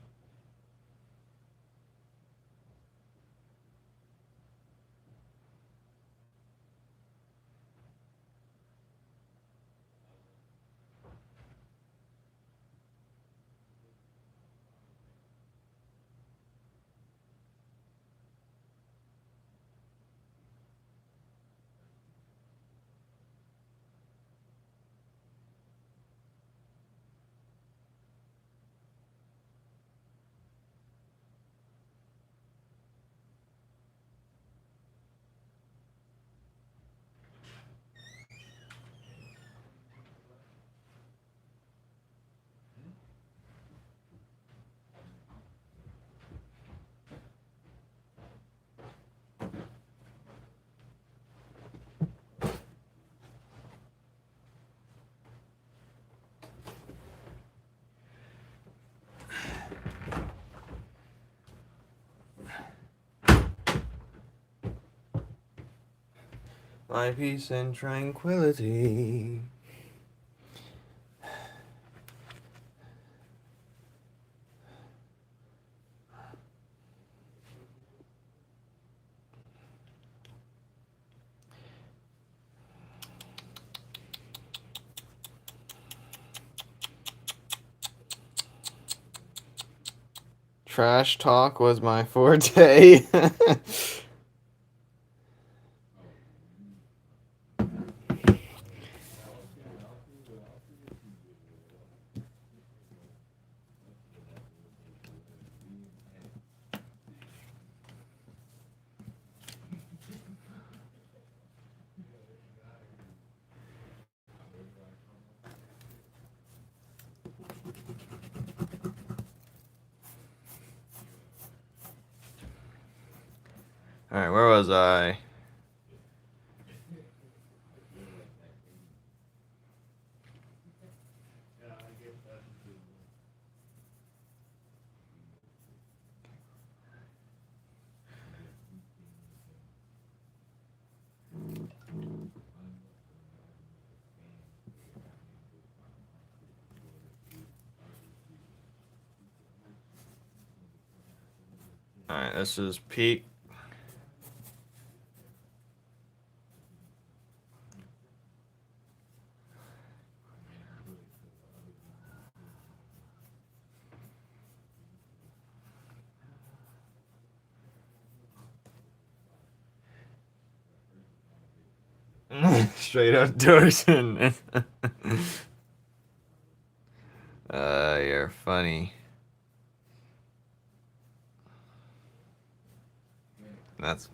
My peace and tranquility. Trash talk was my forte. Alright, where was I? Alright, this is peak. Straight up Dorson. You're funny. That's...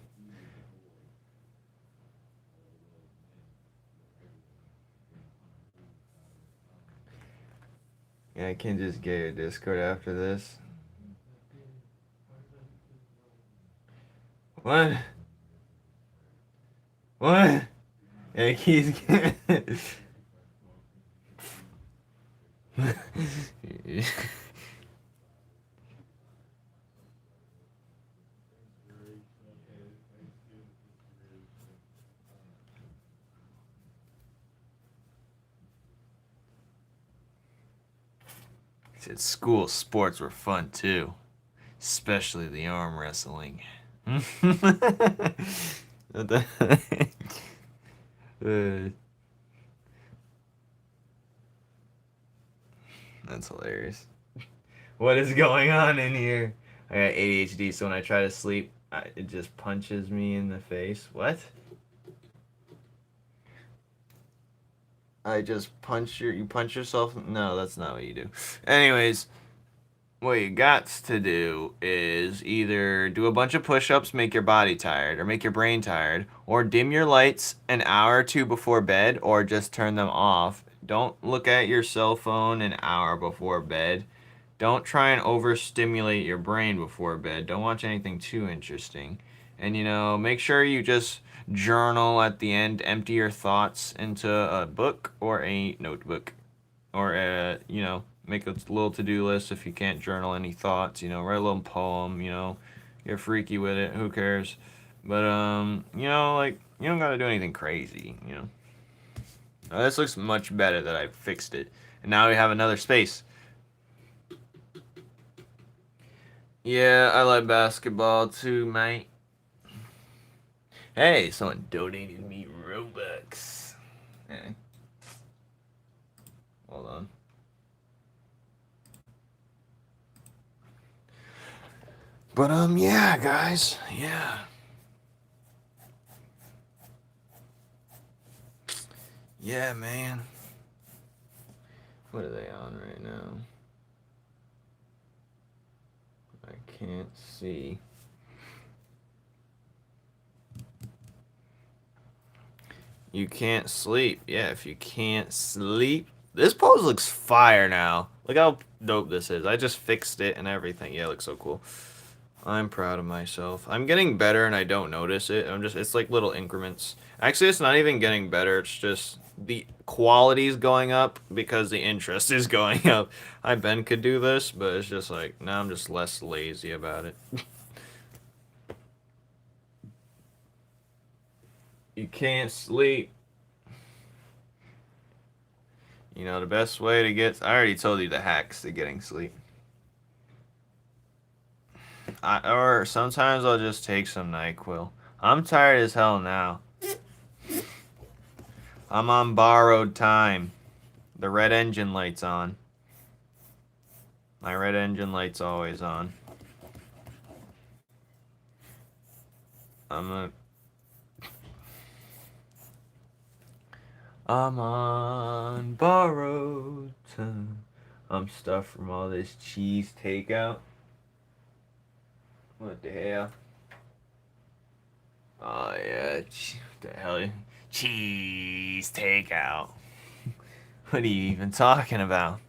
Yeah, I can just get your Discord after this. What? What? Yeah, he's... At school, sports were fun too, especially the arm wrestling. What the That's hilarious. What is going on in here? I got ADHD, so when I try to sleep, it just punches me in the face. What? I just you punch yourself? No, that's not what you do. Anyways, what you got to do is either do a bunch of push-ups, make your body tired, or make your brain tired, or dim your lights an hour or two before bed, or just turn them off. Don't look at your cell phone an hour before bed. Don't try and overstimulate your brain before bed. Don't watch anything too interesting. And, you know, make sure you just journal at the end. Empty your thoughts into a book or a notebook. Or, you know, make a little to-do list if you can't journal any thoughts. You know, write a little poem, you know. Get freaky with it. Who cares? But, you know, like, you don't gotta do anything crazy, you know. Now, this looks much better that I fixed it. And now we have another space. Yeah, I like basketball too, mate. Hey, someone donated me Robux. Hey. Hold on. But, yeah, guys. Yeah. Yeah, man. What are they on right now? I can't see. You can't sleep. Yeah, if you can't sleep. This pose looks fire now. Look how dope this is. I just fixed it and everything. Yeah, it looks so cool. I'm proud of myself. I'm getting better and I don't notice it. It's like little increments. Actually, it's not even getting better. It's just the quality is going up because the interest is going up. Ben could do this, but it's just like, now I'm just less lazy about it. You can't sleep. You know, the best way to get... I already told you the hacks to getting sleep. Or sometimes I'll just take some NyQuil. I'm tired as hell now. I'm on borrowed time. The red engine light's on. My red engine light's always on. I'm on borrowed time. I'm stuffed from all this cheese takeout. What the hell? Oh yeah, what the hell? Cheese takeout. What are you even talking about?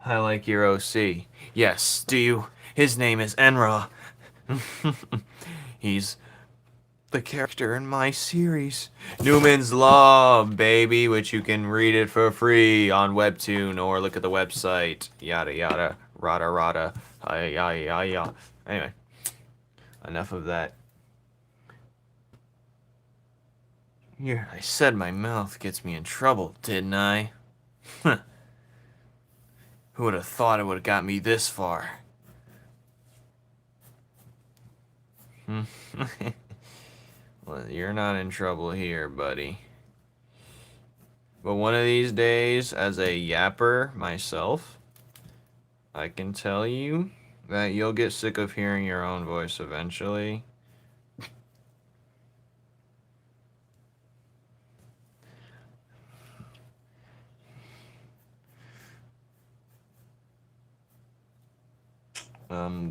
I like your OC. Yes, do you? His name is EnRa. He's the character in my series. Numen's Law, baby, which you can read it for free on Webtoon or look at the website. Yada yada. Rada rada. Anyway, enough of that. Here, I said my mouth gets me in trouble, didn't I? Who would have thought it would have got me this far? Well, you're not in trouble here, buddy. But one of these days, as a yapper myself, I can tell you that you'll get sick of hearing your own voice eventually.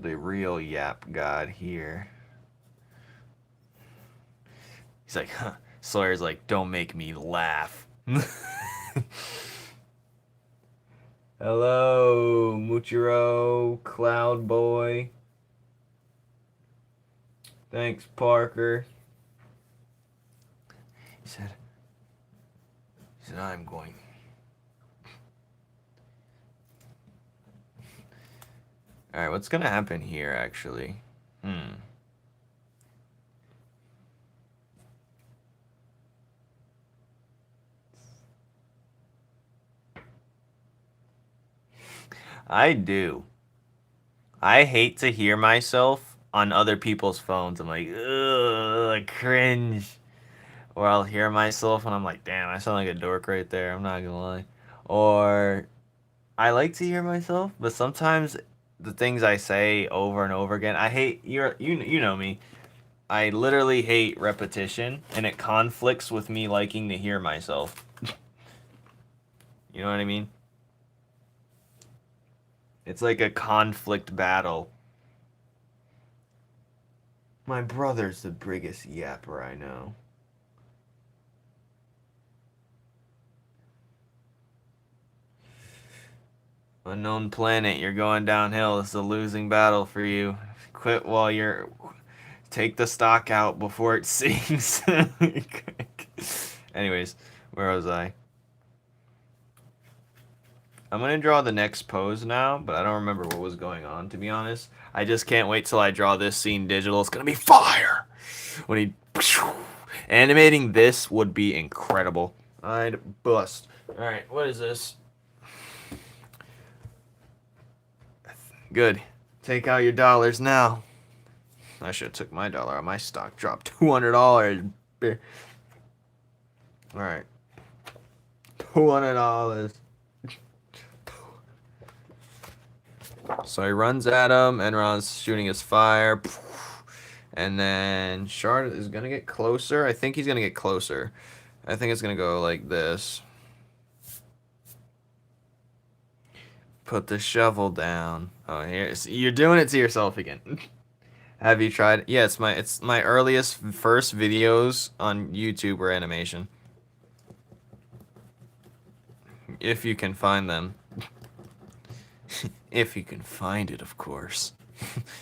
The real yap god here. He's like, huh. Sawyer's like, don't make me laugh. Hello, Muchiro, Cloud Boy. Thanks, Parker. He said, I'm going. Alright, what's gonna happen here, actually? I do. I hate to hear myself on other people's phones. I'm like, ugh, cringe. Or I'll hear myself and I'm like, damn, I sound like a dork right there. I'm not gonna lie. Or I like to hear myself, but sometimes the things I say over and over again, I hate. You know me. I literally hate repetition, and it conflicts with me liking to hear myself. You know what I mean? It's like a conflict battle. My brother's the biggest yapper I know. Unknown planet, you're going downhill. It's a losing battle for you. Quit while you're... Take the stock out before it sinks. Anyways, where was I? I'm going to draw the next pose now, but I don't remember what was going on, to be honest. I just can't wait till I draw this scene digital. It's going to be fire! When he... Animating this would be incredible. I'd bust. Alright, what is this? Good. Take out your dollars now. I should have took my dollar out. My stock dropped $200. Alright. $200. So he runs at him. EnRa's shooting his fire. And then Shard is going to get closer. I think he's going to get closer. I think it's going to go like this. Put the shovel down. Oh, here. You're doing it to yourself again. Have you tried? Yeah, it's my earliest first videos on YouTube were animation. If you can find them. If you can find it, of course.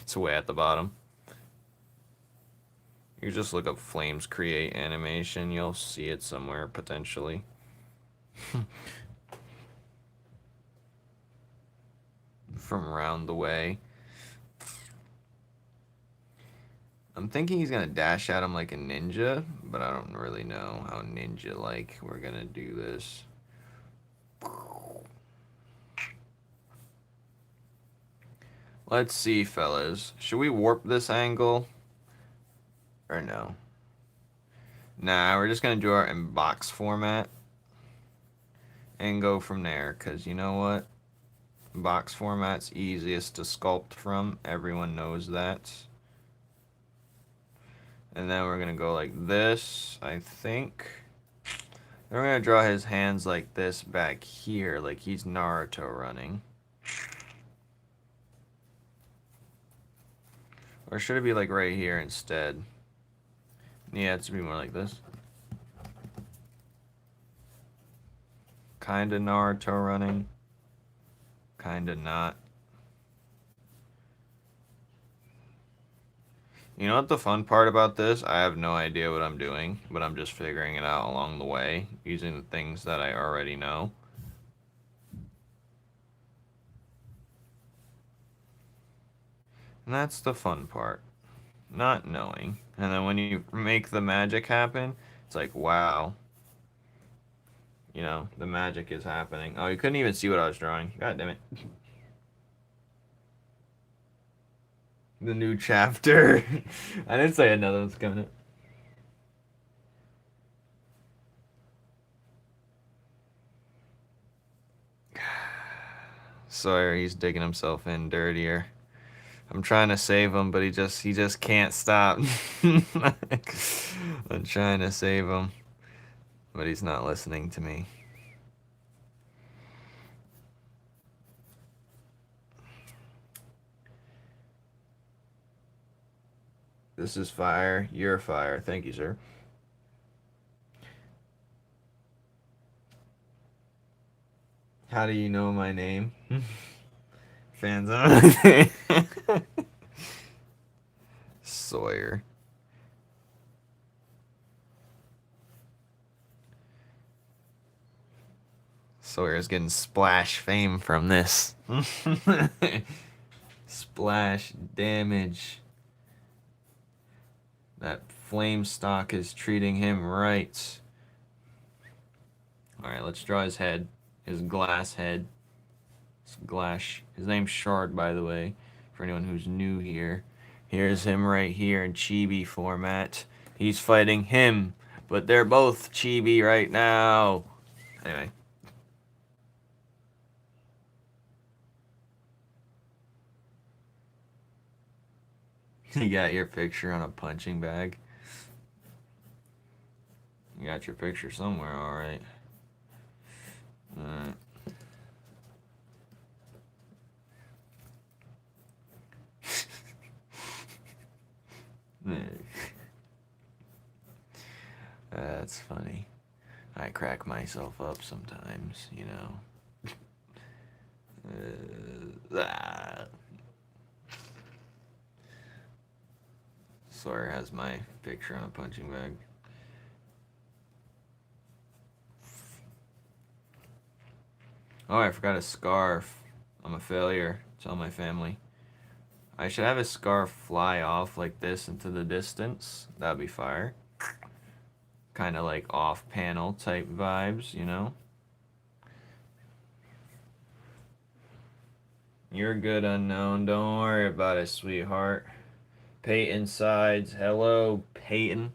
It's way at the bottom. You just look up FlamesCreate animation. You'll see it somewhere, potentially. From around the way. I'm thinking he's going to dash at him like a ninja, but I don't really know how ninja-like we're going to do this. Let's see, fellas. Should we warp this angle? Or no? Nah, we're just going to do our in box format. And go from there, because you know what? Box format's easiest to sculpt from. Everyone knows that. And then we're going to go like this, I think. Then we're going to draw his hands like this back here, like he's Naruto running. Or should it be like right here instead? Yeah, it should be more like this. Kinda Naruto running. Kinda not. You know what the fun part about this? I have no idea what I'm doing, but I'm just figuring it out along the way, using the things that I already know. And that's the fun part. Not knowing. And then when you make the magic happen, it's like, wow. You know, the magic is happening. Oh, you couldn't even see what I was drawing. God damn it. The new chapter. I didn't say another one's coming up. Sawyer, he's digging himself in dirtier. I'm trying to save him, but he just can't stop. I'm trying to save him, but he's not listening to me. This is fire. You're fire. Thank you, sir. How do you know my name? Fans on. Sawyer. Sawyer's getting splash fame from this. Splash damage. That flame stock is treating him right. Alright, let's draw his head. His glass head. His name's Shard, by the way, for anyone who's new here. Here's him right here in chibi format. He's fighting him, but they're both chibi right now. Anyway. You got your picture on a punching bag. You got your picture somewhere, alright. Alright. That's funny. I crack myself up sometimes, you know. Sawyer has my picture on a punching bag. Oh, I forgot a scarf. I'm a failure. Tell my family. I should have a scarf fly off like this into the distance. That'd be fire. Kind of like off-panel type vibes, you know? You're good, unknown. Don't worry about it, sweetheart. Peyton sides. Hello, Peyton.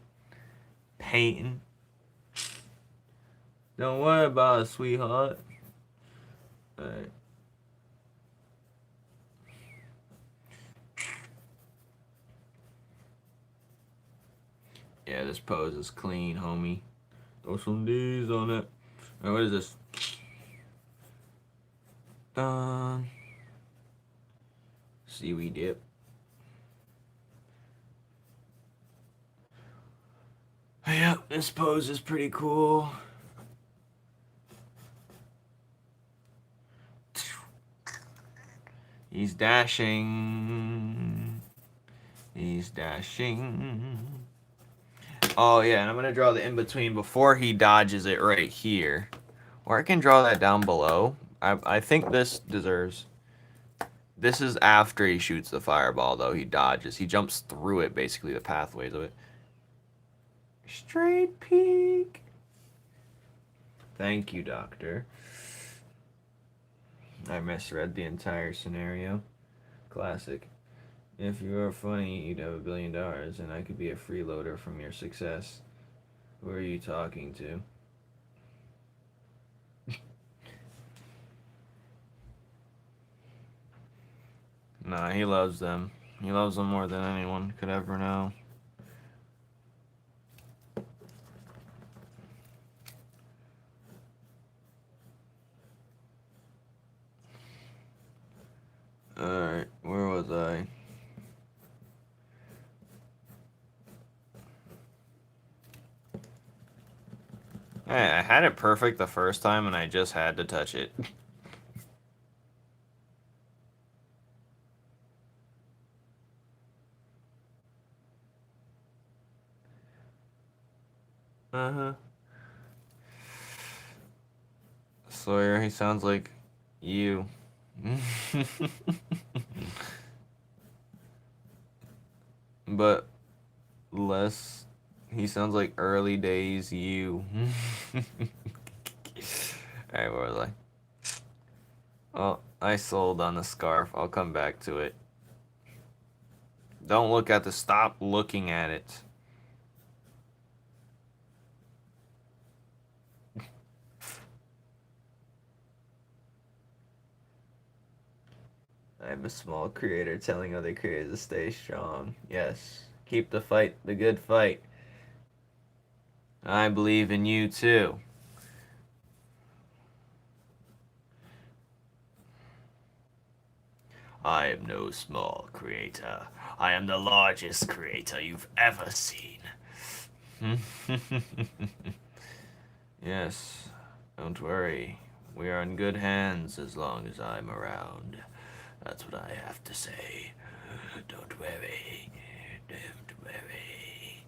Peyton. Don't worry about it, sweetheart. Alright. Yeah, this pose is clean, homie. Throw some D's on it. Alright, what is this? Done. Seaweed dip. Yep, this pose is pretty cool. He's dashing. He's dashing. Oh, yeah, and I'm going to draw the in-between before he dodges it right here. Or I can draw that down below. I think this deserves... This is after he shoots the fireball, though. He dodges. He jumps through it, basically, the pathways of it. Straight peak. Thank you, Doctor. I misread the entire scenario. Classic. If you were funny, you'd have $1 billion, and I could be a freeloader from your success. Who are you talking to? Nah, he loves them. He loves them more than anyone could ever know. Alright, where was I? Hey, I had it perfect the first time and I just had to touch it. Uh-huh. Sawyer, he sounds like you. But less, he sounds like early days you. Alright, where was I? Oh, I sold on the scarf. I'll come back to it. Don't look at the... Stop looking at it. I'm a small creator telling other creators to stay strong. Yes. Keep the fight, the good fight. I believe in you too. I am no small creator. I am the largest creator you've ever seen. Yes, don't worry. We are in good hands as long as I'm around. That's what I have to say. Don't worry. Don't worry.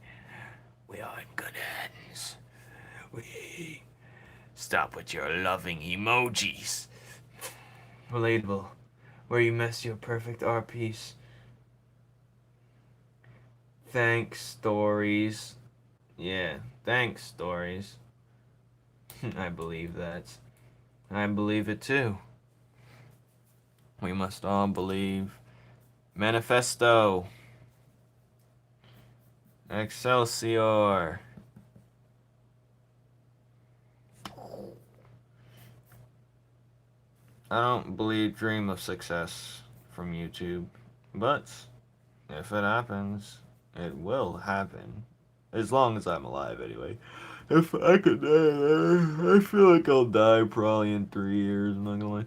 We are in good hands. We... Stop with your loving emojis. Relatable. Where you mess your perfect art piece. Thanks, stories. Yeah, thanks, stories. I believe that. I believe it too. We must all believe. Manifesto. Excelsior. I don't dream of success from YouTube, but if it happens, it will happen. As long as I'm alive, anyway. If I could die, I feel like I'll die probably in 3 years. I'm not gonna lie.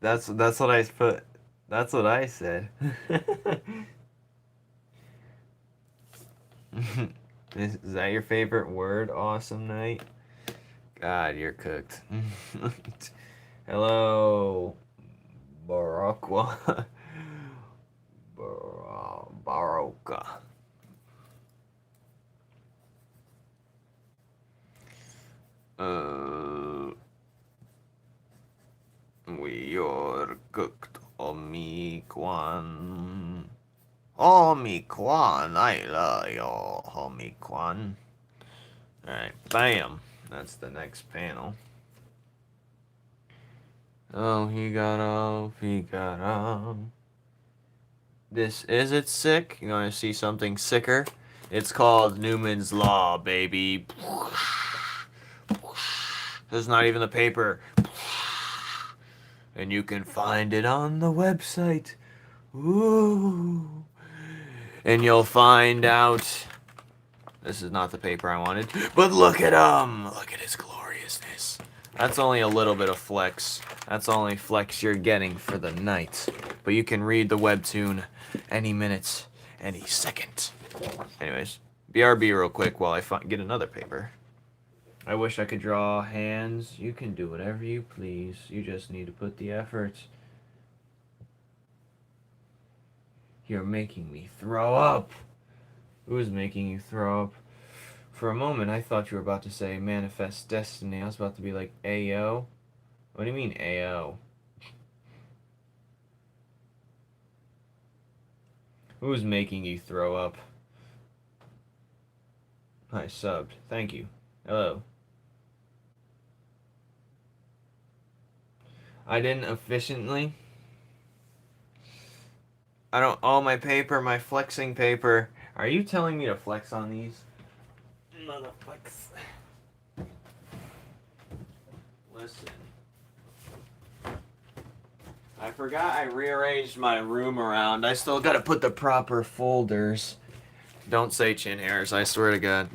That's what I put. That's what I said. Is that your favorite word? Awesome night. God, you're cooked. Hello, Barakwa. Baroka. We are cooked. Omi-Kwan. Omi-Kwan. I love you, Omi-Kwan. Alright, bam. That's the next panel. Oh, he got off, he got off. Is it sick? You want to see something sicker? It's called Numen's Law, baby. There's not even the paper. And you can find it on the website. Ooh. And you'll find out. This is not the paper I wanted. But look at him. Look at his gloriousness. That's only a little bit of flex. That's only flex you're getting for the night. But you can read the Webtoon any minute, any second. Anyways, BRB real quick while I get another paper. I wish I could draw hands. You can do whatever you please. You just need to put the effort. You're making me throw up. Who's making you throw up? For a moment, I thought you were about to say manifest destiny. I was about to be like, Ayo. What do you mean, Ayo? Who's making you throw up? I subbed. Thank you. Hello. I didn't efficiently. I don't. All my paper, my flexing paper. Are you telling me to flex on these? Motherfucks. Listen. I forgot I rearranged my room around. I still gotta put the proper folders. Don't say chin hairs, I swear to God.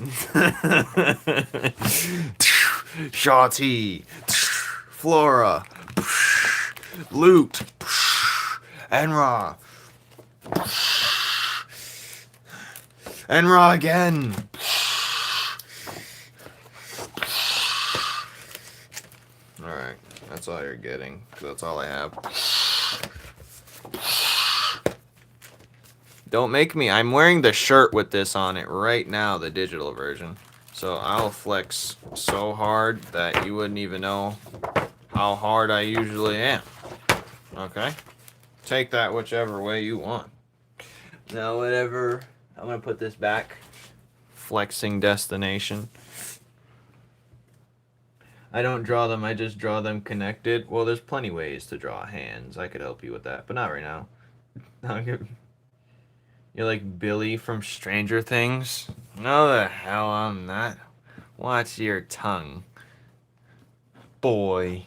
Shawty. Flora. Loot. EnRa. EnRa again. Alright, that's all you're getting. That's all I have. Don't make me. I'm wearing the shirt with this on it right now, the digital version. So I'll flex so hard that you wouldn't even know how hard I usually am. Okay? Take that whichever way you want. Now, whatever. I'm going to put this back. Flexing destination. I don't draw them, I just draw them connected. Well, there's plenty ways to draw hands. I could help you with that, but not right now. You're like Billy from Stranger Things? No, the hell I'm not. Watch your tongue. Boy.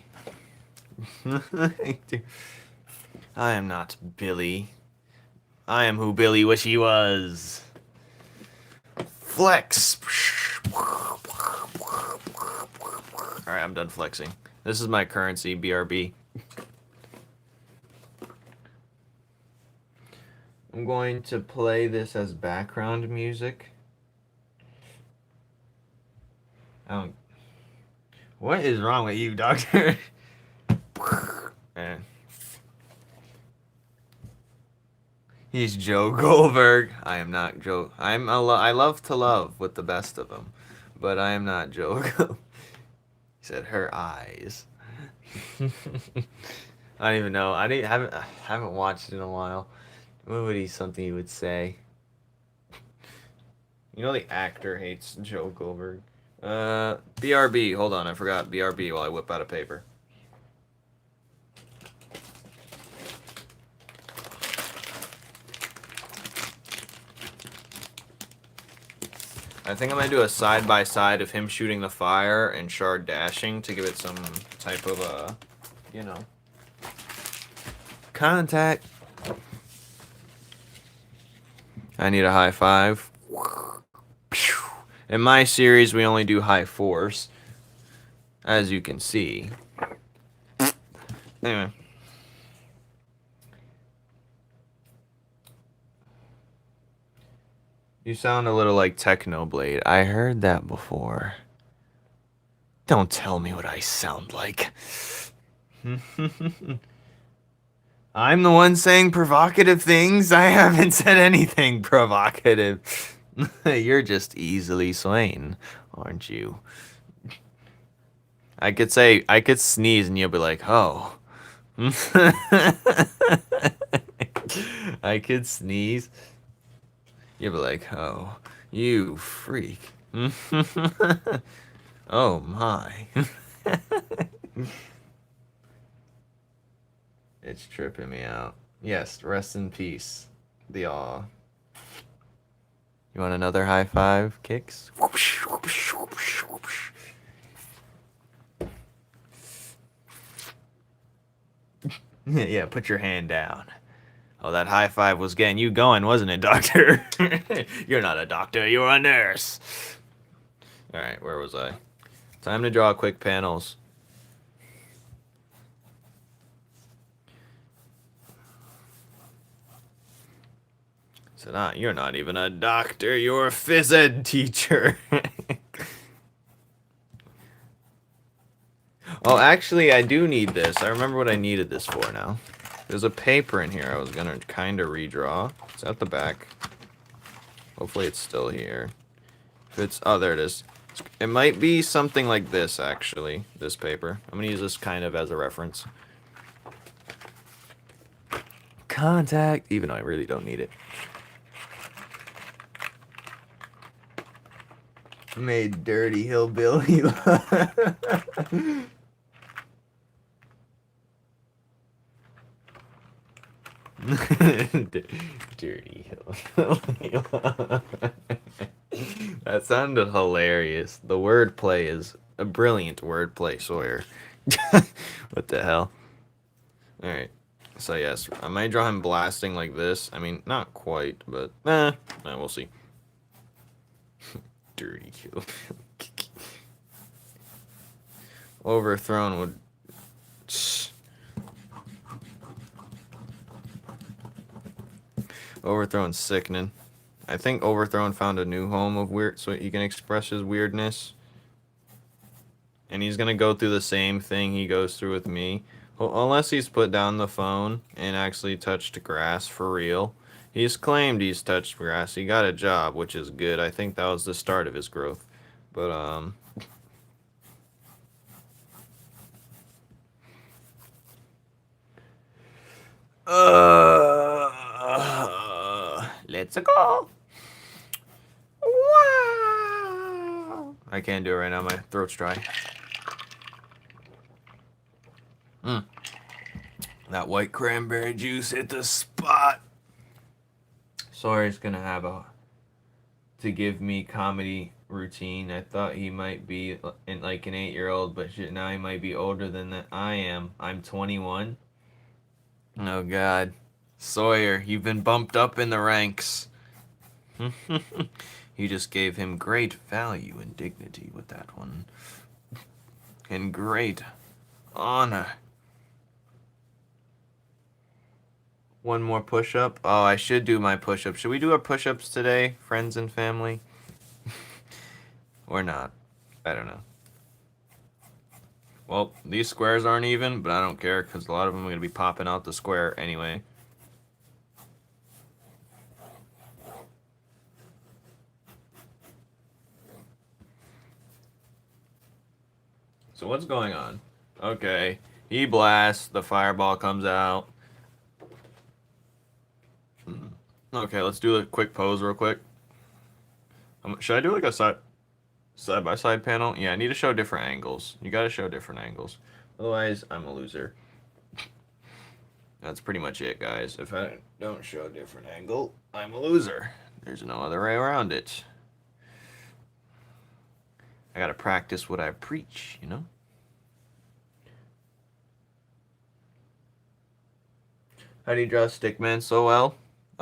I am not Billy. I am who Billy wish he was. Flex. Alright, I'm done flexing. This is my currency, BRB. I'm going to play this as background music. What is wrong with you, doctor? He's Joe Goldberg. I am not Joe. I love to love with the best of them, but I am not Joe Goldberg. He said her eyes. I don't even know. I haven't watched it in a while. What would something he would say? You know the actor hates Joe Goldberg. BRB. Hold on, I forgot BRB while I whip out a paper. I think I'm going to do a side-by-side of him shooting the fire and Shard dashing to give it some type of, you know, contact. I need a high five. In my series, we only do high fours, as you can see. Anyway. You sound a little like Technoblade. I heard that before. Don't tell me what I sound like. I'm the one saying provocative things. I haven't said anything provocative. You're just easily slain, aren't you? I could sneeze and you'll be like, oh. I could sneeze. You'll be like, oh, you freak. Oh my. It's tripping me out. Yes, rest in peace. The awe. You want another high five, Kicks? Yeah, put your hand down. Oh, that high five was getting you going, wasn't it, doctor? You're not a doctor, you're a nurse. Alright, where was I? Time to draw quick panels. So you're not even a doctor, you're a phys ed teacher. Oh, actually, I do need this. I remember what I needed this for now. There's a paper in here I was gonna kind of redraw. It's at the back. Hopefully it's still here. If it's, oh, there it is. It might be something like this, actually, this paper. I'm gonna use this kind of as a reference. Contact, even though I really don't need it. Made dirty hillbilly. Dirty hillbilly. That sounded hilarious. The wordplay is a brilliant wordplay, Sawyer. What the hell? Alright. So yes, I might draw him blasting like this. I mean, not quite, but we'll see. Dirty hillbilly. Overthrown would... Overthrown sickening. I think Overthrown found a new home of weird, so he can express his weirdness. And he's gonna go through the same thing he goes through with me. Well, unless he's put down the phone and actually touched grass for real. He's claimed he's touched grass. He got a job, which is good. I think that was the start of his growth. But, let's go. Wow. I can't do it right now. My throat's dry. That white cranberry juice hit the spot. Sawyer's gonna have to give me comedy routine. I thought he might be like an 8-year-old, but shit, now he might be older than that I am. I'm 21. Oh God, Sawyer, you've been bumped up in the ranks. You just gave him great value and dignity with that one, and great honor. One more push-up. Oh, I should do my push-up. Should we do our push-ups today, friends and family? Or not? I don't know. Well, these squares aren't even, but I don't care because a lot of them are going to be popping out the square anyway. So what's going on? Okay, he blasts, the fireball comes out. Okay, let's do a quick pose real quick. Should I do like a side-by-side panel? Yeah, I need to show different angles. You gotta show different angles. Otherwise, I'm a loser. That's pretty much it, guys. If I don't show a different angle, I'm a loser. There's no other way around it. I gotta practice what I preach, you know? How do you draw Stickman so well?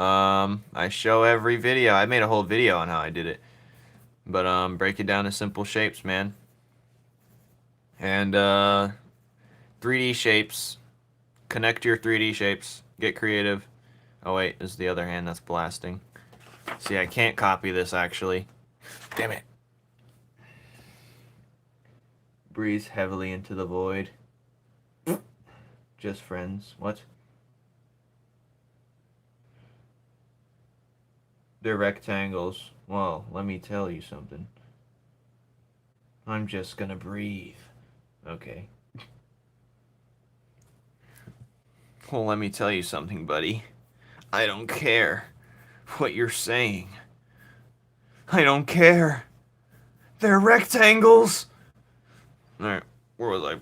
I show every video. I made a whole video on how I did it. But, break it down to simple shapes, man. And, 3D shapes. Connect your 3D shapes. Get creative. Oh, wait. This is the other hand that's blasting. See, I can't copy this, actually. Damn it. Breathes heavily into the void. Just friends. What? They're rectangles. Well, let me tell you something. I'm just gonna breathe. Okay. Well, let me tell you something, buddy. I don't care what you're saying. I don't care. They're rectangles. Alright, where was I?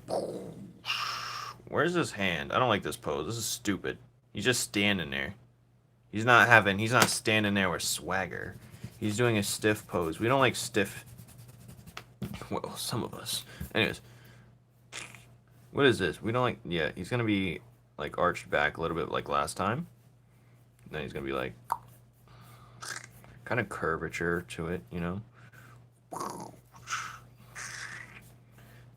Where's his hand? I don't like this pose. This is stupid. He's just standing there. He's not standing there with swagger. He's doing a stiff pose. We don't like stiff. Well, some of us. Anyways. What is this? We don't like, yeah, he's gonna be like arched back a little bit like last time. Then he's gonna be like, kind of curvature to it, you know?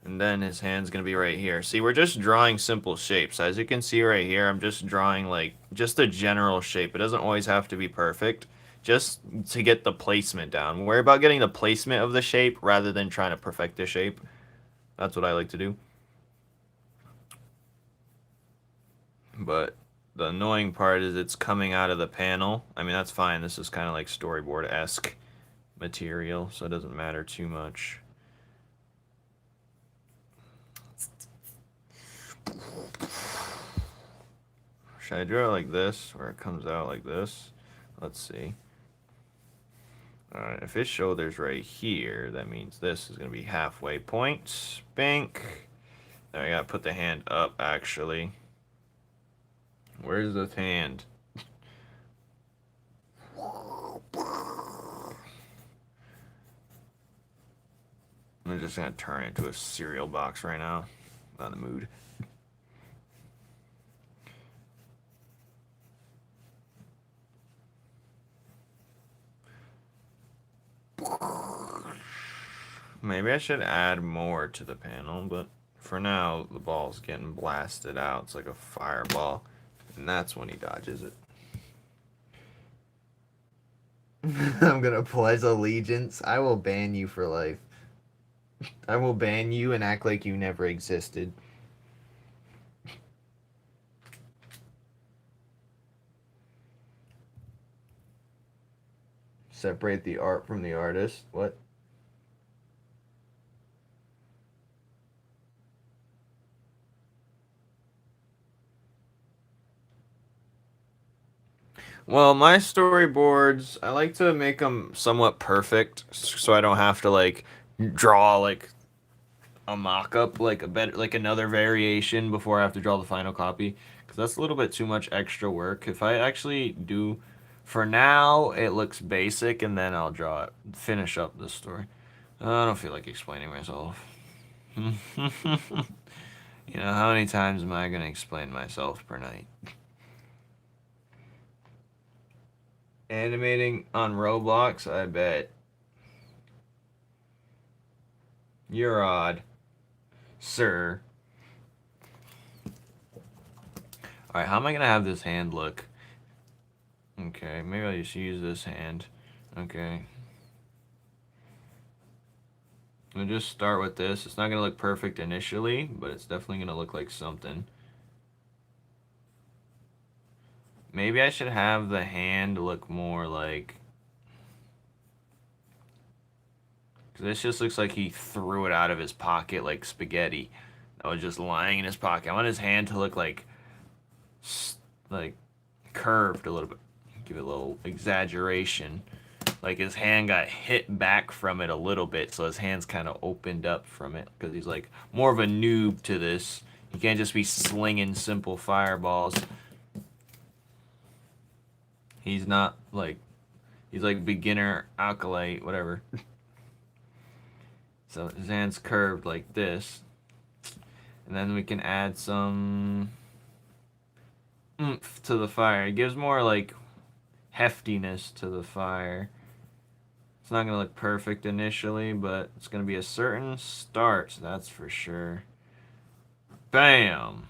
And then his hand's gonna be right here. See, we're just drawing simple shapes. As you can see right here, I'm just drawing like just a general shape. It doesn't always have to be perfect, just to get the placement down. Worry about getting the placement of the shape rather than trying to perfect the shape. That's what I like to do. But the annoying part is it's coming out of the panel. I mean, that's fine. This is kind of like storyboard-esque material, so it doesn't matter too much. Should I draw it like this, where it comes out like this? Let's see. Alright, if his shoulder's right here, that means this is going to be halfway point. Bink. Now I gotta put the hand up, actually. Where's the hand? I'm just gonna turn it into a cereal box right now. Not in the mood. Maybe I should add more to the panel, but for now, the ball's getting blasted out. It's like a fireball, and that's when he dodges it. I'm gonna pledge allegiance. I will ban you for life. I will ban you and act like you never existed. Separate the art from the artist. What? Well, my storyboards, I like to make them somewhat perfect, so I don't have to like draw like a mock-up, like another variation before I have to draw the final copy, because that's a little bit too much extra work. If I actually do, for now, it looks basic, and then I'll draw it, finish up the story. I don't feel like explaining myself. You know, how many times am I gonna explain myself per night? Animating on Roblox, I bet. You're odd, sir. Alright, how am I gonna have this hand look? Okay, maybe I'll just use this hand. Okay. I'll just start with this. It's not gonna look perfect initially, but it's definitely gonna look like something. Maybe I should have the hand look more like... Because this just looks like he threw it out of his pocket like spaghetti. That was just lying in his pocket. I want his hand to look like curved a little bit. Give it a little exaggeration. Like his hand got hit back from it a little bit, so his hand's kind of opened up from it. Because he's like more of a noob to this. He can't just be slinging simple fireballs. He's not like, he's like beginner acolyte, whatever. So his hand's curved like this. And then we can add some oomph to the fire. It gives more like heftiness to the fire. It's not going to look perfect initially, but it's going to be a certain start, that's for sure. Bam!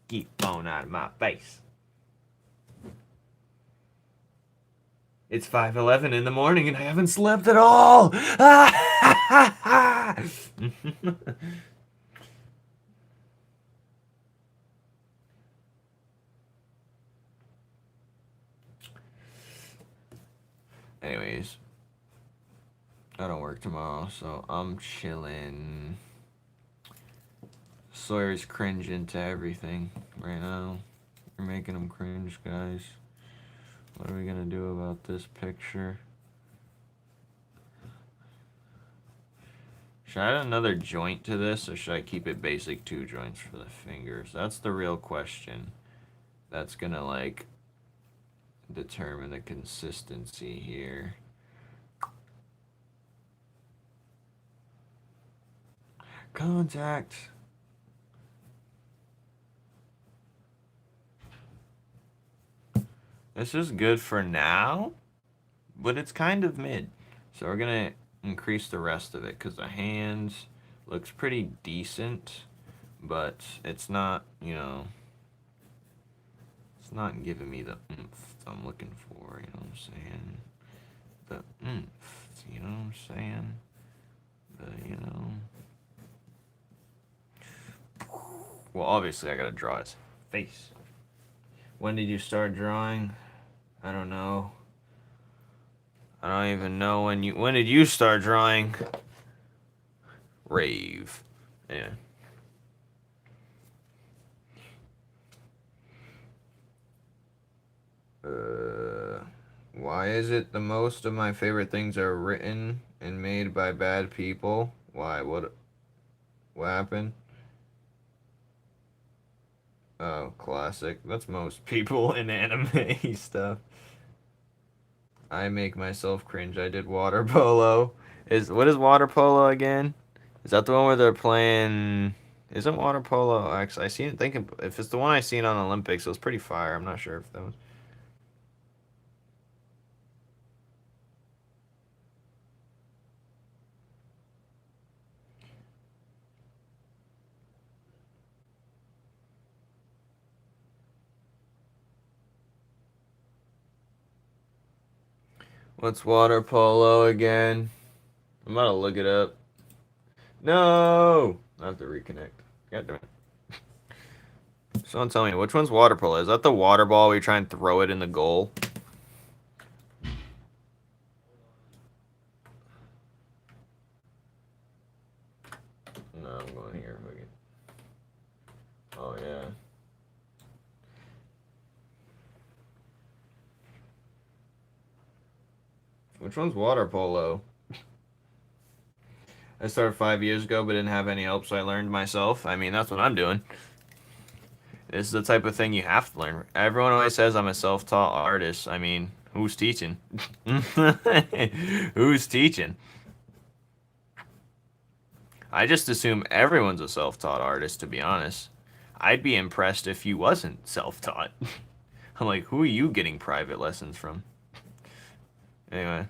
Keep phone out of my face. It's 5:11 in the morning and I haven't slept at all! ha ha. Anyways, I don't work tomorrow, so I'm chilling. Sawyer's cringing to everything right now. You're making him cringe, guys. What are we gonna do about this picture? Should I add another joint to this, or should I keep it basic 2 joints for the fingers? That's the real question. That's gonna, like, determine the consistency here. Contact. This is good for now, but it's kind of mid. So we're gonna increase the rest of it because the hands looks pretty decent, but it's not, you know, it's not giving me the oomph I'm looking for, you know what I'm saying? The oomph, you know what I'm saying? The, you know. Well, obviously I gotta draw his face. When did you start drawing? I don't know. I don't even know when did you start drawing? Rave. Yeah. Why is it the most of my favorite things are written and made by bad people? Why? What happened? Oh, classic. That's most people in anime stuff. I make myself cringe. I did water polo. What is water polo again? Is that the one where they're playing? Isn't water polo? Actually, I seen it. Thinking if it's the one I seen on Olympics, it was pretty fire. I'm not sure if that was. What's water polo again? I'm about to look it up. No! I have to reconnect. God damn it. Someone tell me, which one's water polo? Is that the water ball where you try and throw it in the goal? No, I'm going here. Oh, yeah. Which one's water polo? I started 5 years ago, but didn't have any help, so I learned myself. I mean, that's what I'm doing. This is the type of thing you have to learn. Everyone always says I'm a self-taught artist. I mean, who's teaching? Who's teaching? I just assume everyone's a self-taught artist, to be honest. I'd be impressed if you wasn't self-taught. I'm like, who are you getting private lessons from? Anyway.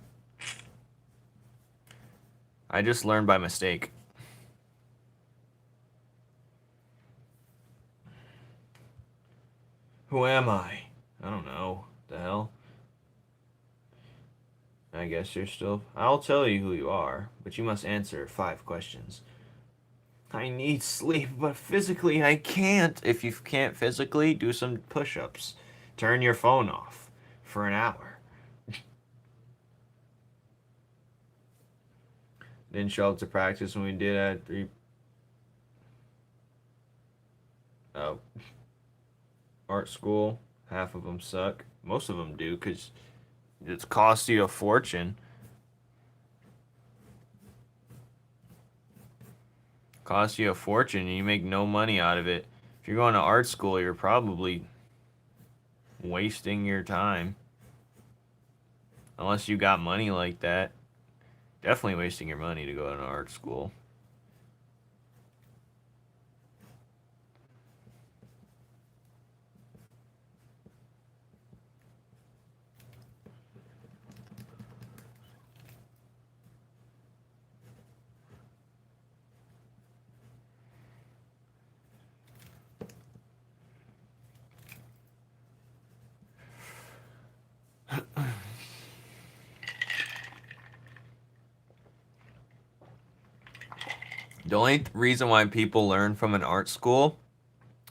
I just learned by mistake. Who am I? I don't know. The hell? I guess you're still... I'll tell you who you are, but you must answer 5 questions. I need sleep, but physically I can't. If you can't physically, do some push-ups. Turn your phone off for an hour. Didn't show up to practice when we did at 3... Oh. Art school. Half of them suck. Most of them do, because it costs you a fortune. Costs you a fortune, and you make no money out of it. If you're going to art school, you're probably wasting your time. Unless you got money like that. Definitely wasting your money to go to an art school. The only reason why people learn from an art school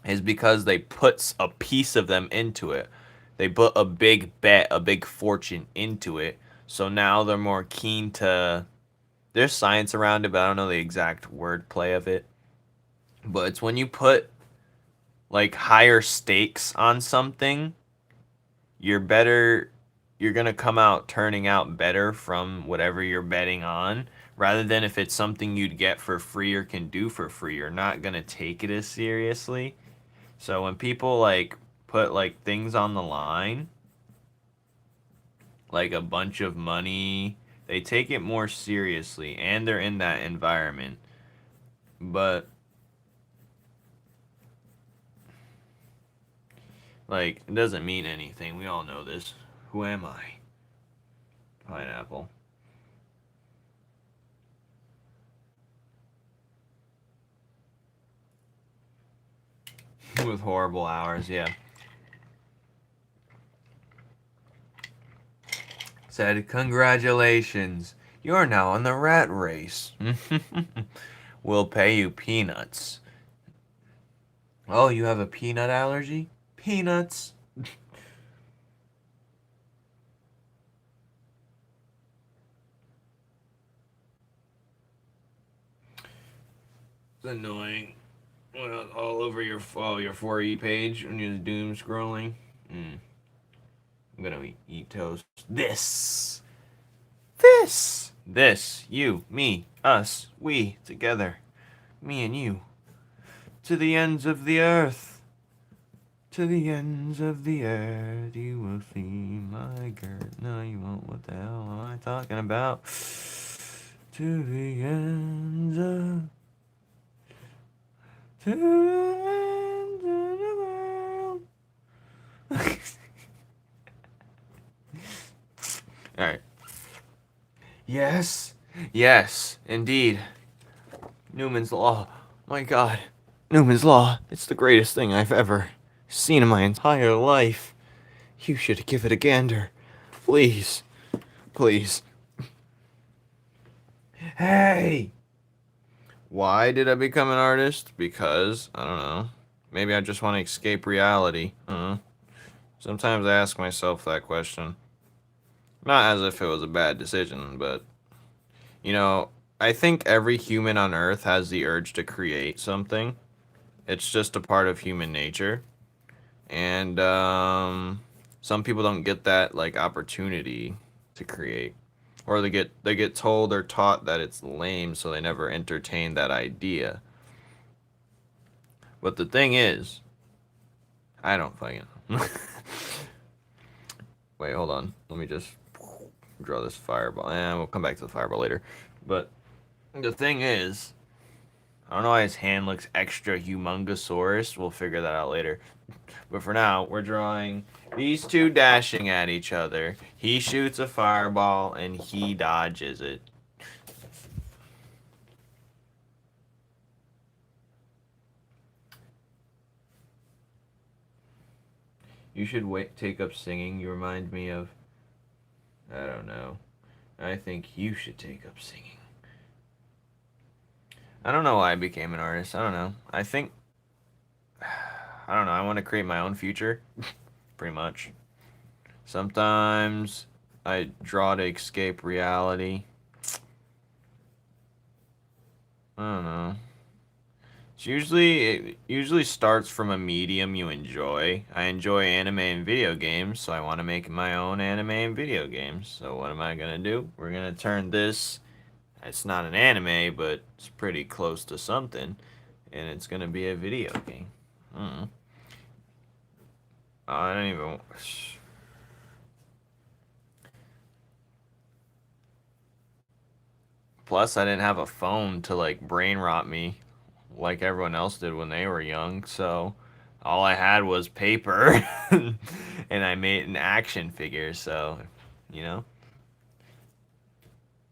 is because they put a piece of them into it. They put a big bet, a big fortune into it. So now they're more keen to. There's science around it, but I don't know the exact wordplay of it. But it's when you put like higher stakes on something, you're better. You're gonna come out turning out better from whatever you're betting on, rather than if it's something you'd get for free or can do for free. You're not gonna take it as seriously. So when people like put like things on the line, like a bunch of money, they take it more seriously and they're in that environment. But like it doesn't mean anything. We all know this. Who am I? Pineapple. With horrible hours, yeah. Said, congratulations. You're now in the rat race. We'll pay you peanuts. Oh, you have a peanut allergy? Peanuts. It's annoying. Well, all over your your 4E page when you're doom scrolling. I'm gonna eat toast. This, you, me, us, we, together. Me and you. To the ends of the earth. To the ends of the earth, you will see my girth. No, you won't. What the hell am I talking about? To the ends of... To the ends of the world. Alright. Yes. Yes, indeed. Newman's Law. My God. Newman's Law. It's the greatest thing I've ever seen in my entire life. You should give it a gander. Please. Please. Hey! Why did I become an artist? Because, I don't know. Maybe I just want to escape reality. Sometimes I ask myself that question. Not as if it was a bad decision, but, you know, I think every human on Earth has the urge to create something. It's just a part of human nature. And, some people don't get that, like, opportunity to create. Or they get told or taught that it's lame, so they never entertain that idea. But the thing is, I don't fucking. Wait, hold on. Let me just draw this fireball. And we'll come back to the fireball later. But the thing is, I don't know why his hand looks extra humongosaurus. We'll figure that out later. But for now, we're drawing these two dashing at each other. He shoots a fireball and he dodges it. You should take up singing. You remind me of... I don't know. I think you should take up singing. I don't know why I became an artist. I don't know. I think... I don't know. I want to create my own future. Pretty much. Sometimes I draw to escape reality. I don't know. It usually starts from a medium you enjoy. I enjoy anime and video games, so I want to make my own anime and video games. So what am I gonna do? We're gonna turn this. It's not an anime, but it's pretty close to something, and it's gonna be a video game. I don't even. Plus, I didn't have a phone to like brain rot me like everyone else did when they were young. So all I had was paper, and I made an action figure. So, you know,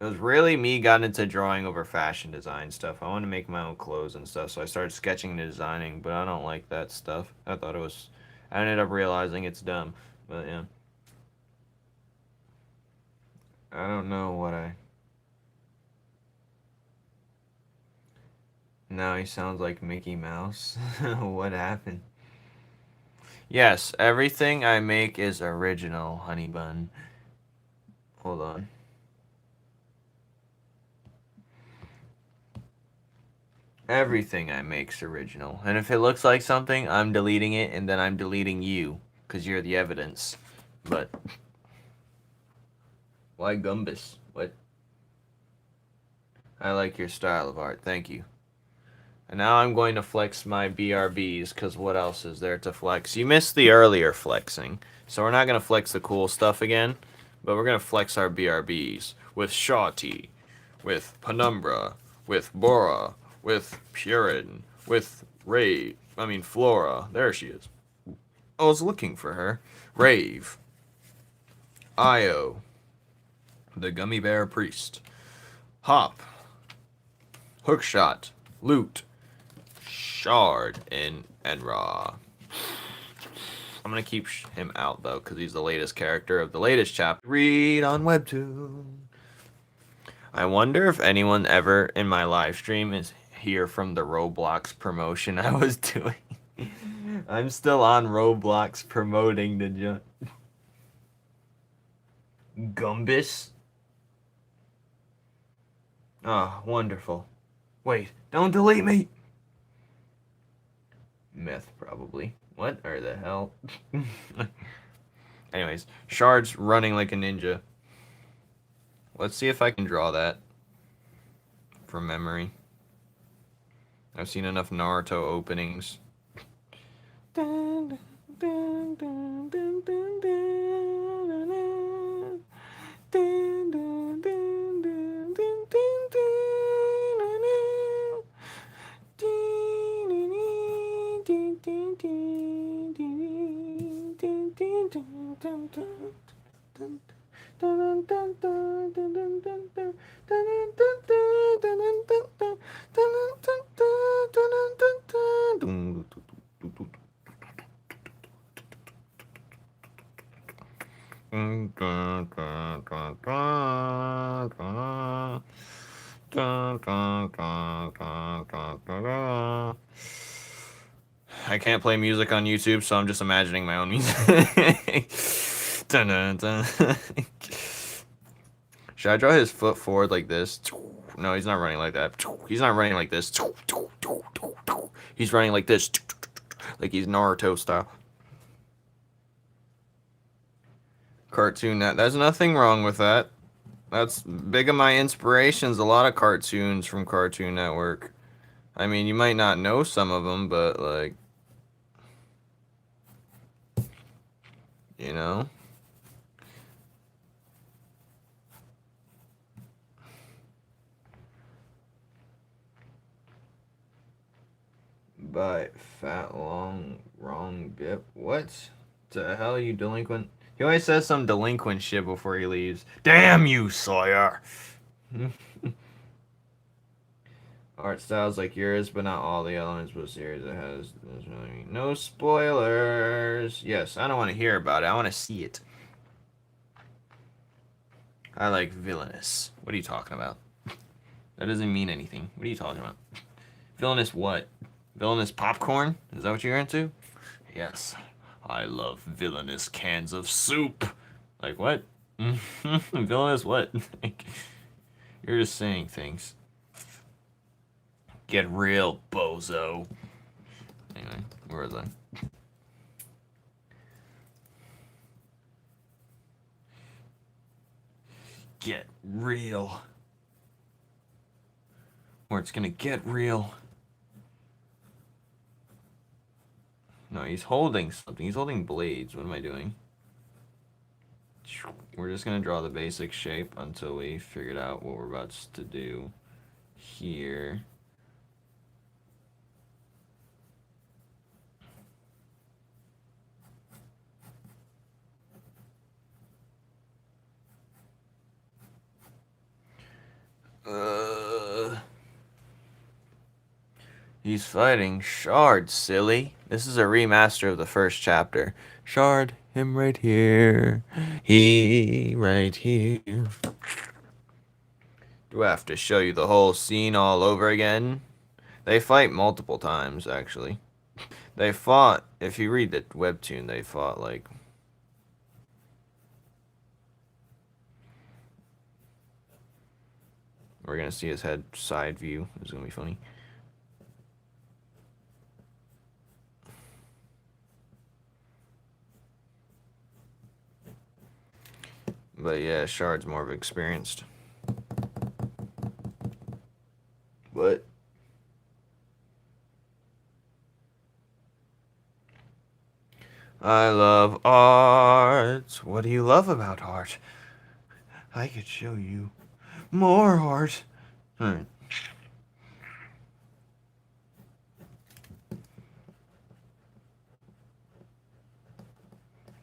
it was really me got into drawing over fashion design stuff. I wanted to make my own clothes and stuff, so I started sketching and designing. But I don't like that stuff. I thought it was. I ended up realizing it's dumb. But yeah, I don't know what I. Now he sounds like Mickey Mouse. What happened? Yes, everything I make is original, honey bun. Hold on. Everything I make's original. And if it looks like something, I'm deleting it, and then I'm deleting you, because you're the evidence. But why Gumbus? What? I like your style of art. Thank you. And now I'm going to flex my BRBs, because what else is there to flex? You missed the earlier flexing. So we're not going to flex the cool stuff again, but we're going to flex our BRBs with Shawty, with Penumbra, with Bora, with Purin, with Flora. There she is. I was looking for her. Rave. Io. The Gummy Bear Priest. Hop. Hookshot. Loot. Shard. And EnRa. I'm going to keep him out, though, because he's the latest character of the latest chapter. Read on Webtoon. I wonder if anyone ever in my live stream is here from the Roblox promotion I was doing. I'm still on Roblox promoting the Gumbus. Oh, wonderful. Wait, don't delete me. Meth, probably. What are the hell? Anyways, Shard's running like a ninja. Let's see if I can draw that from memory. I've seen enough Naruto openings. I can't play music on YouTube, so I'm just imagining my own music. Dun, dun, dun. Should I draw his foot forward like this? No, he's not running like that. He's not running like this. He's running like this. Like he's Naruto style. Cartoon Net. There's nothing wrong with that. That's big of my inspirations. A lot of cartoons from Cartoon Network. I mean, you might not know some of them, but like, you know. But fat long wrong dip. What the hell are you delinquent? He always says some delinquent shit before he leaves. Damn you, Sawyer! Art styles like yours, but not all the elements, but series that has no spoilers. Yes, I don't want to hear about it. I want to see it. I like villainous. What are you talking about? That doesn't mean anything. What are you talking about? Villainous what? Villainous popcorn? Is that what you're into? Yes. I love villainous cans of soup. Like what? Villainous what? You're just saying things. Get real, bozo. Anyway, where was I? Get real. Or it's gonna get real. No, he's holding something. He's holding blades. What am I doing? We're just gonna draw the basic shape until we figured out what we're about to do here. He's fighting Shard, silly. This is a remaster of the first chapter. Shard, him right here. He right here. Do I have to show you the whole scene all over again? They fight multiple times, actually. They fought, if you read the Webtoon, they fought, like... We're gonna see his head side view. It's gonna be funny. But yeah, Shard's more of experienced. What? I love art. What do you love about art? I could show you more art. Alright.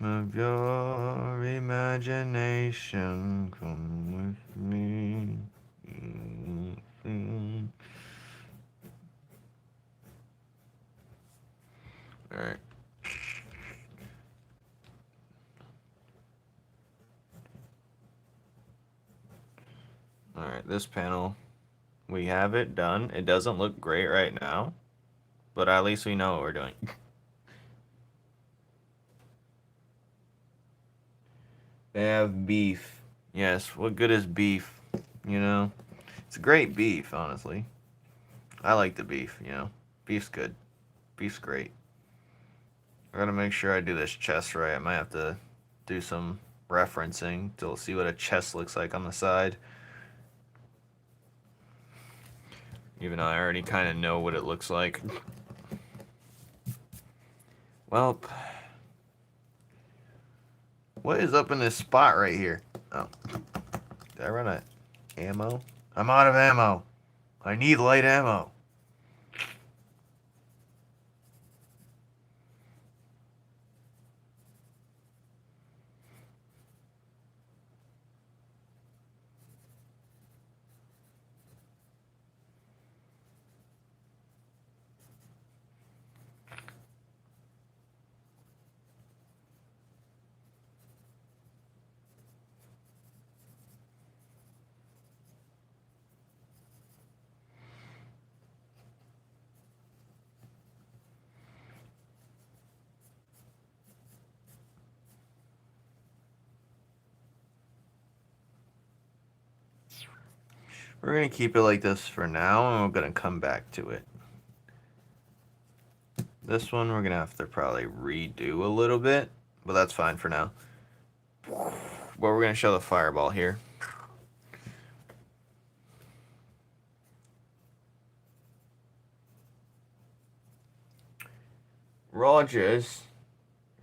Of your imagination, come with me. Alright. Alright, this panel, we have it done. It doesn't look great right now, but at least we know what we're doing. They have beef. Yes, what good is beef? You know? It's great beef, honestly. I like the beef, you know? Beef's good. Beef's great. I gotta make sure I do this chest right. I might have to do some referencing to see what a chest looks like on the side. Even though I already kind of know what it looks like. Well, what is up in this spot right here? Oh, did I run out of ammo? I'm out of ammo. I need light ammo. We're going to keep it like this for now, and we're going to come back to it. This one we're going to have to probably redo a little bit, but that's fine for now. But we're going to show the fireball here. Rogers.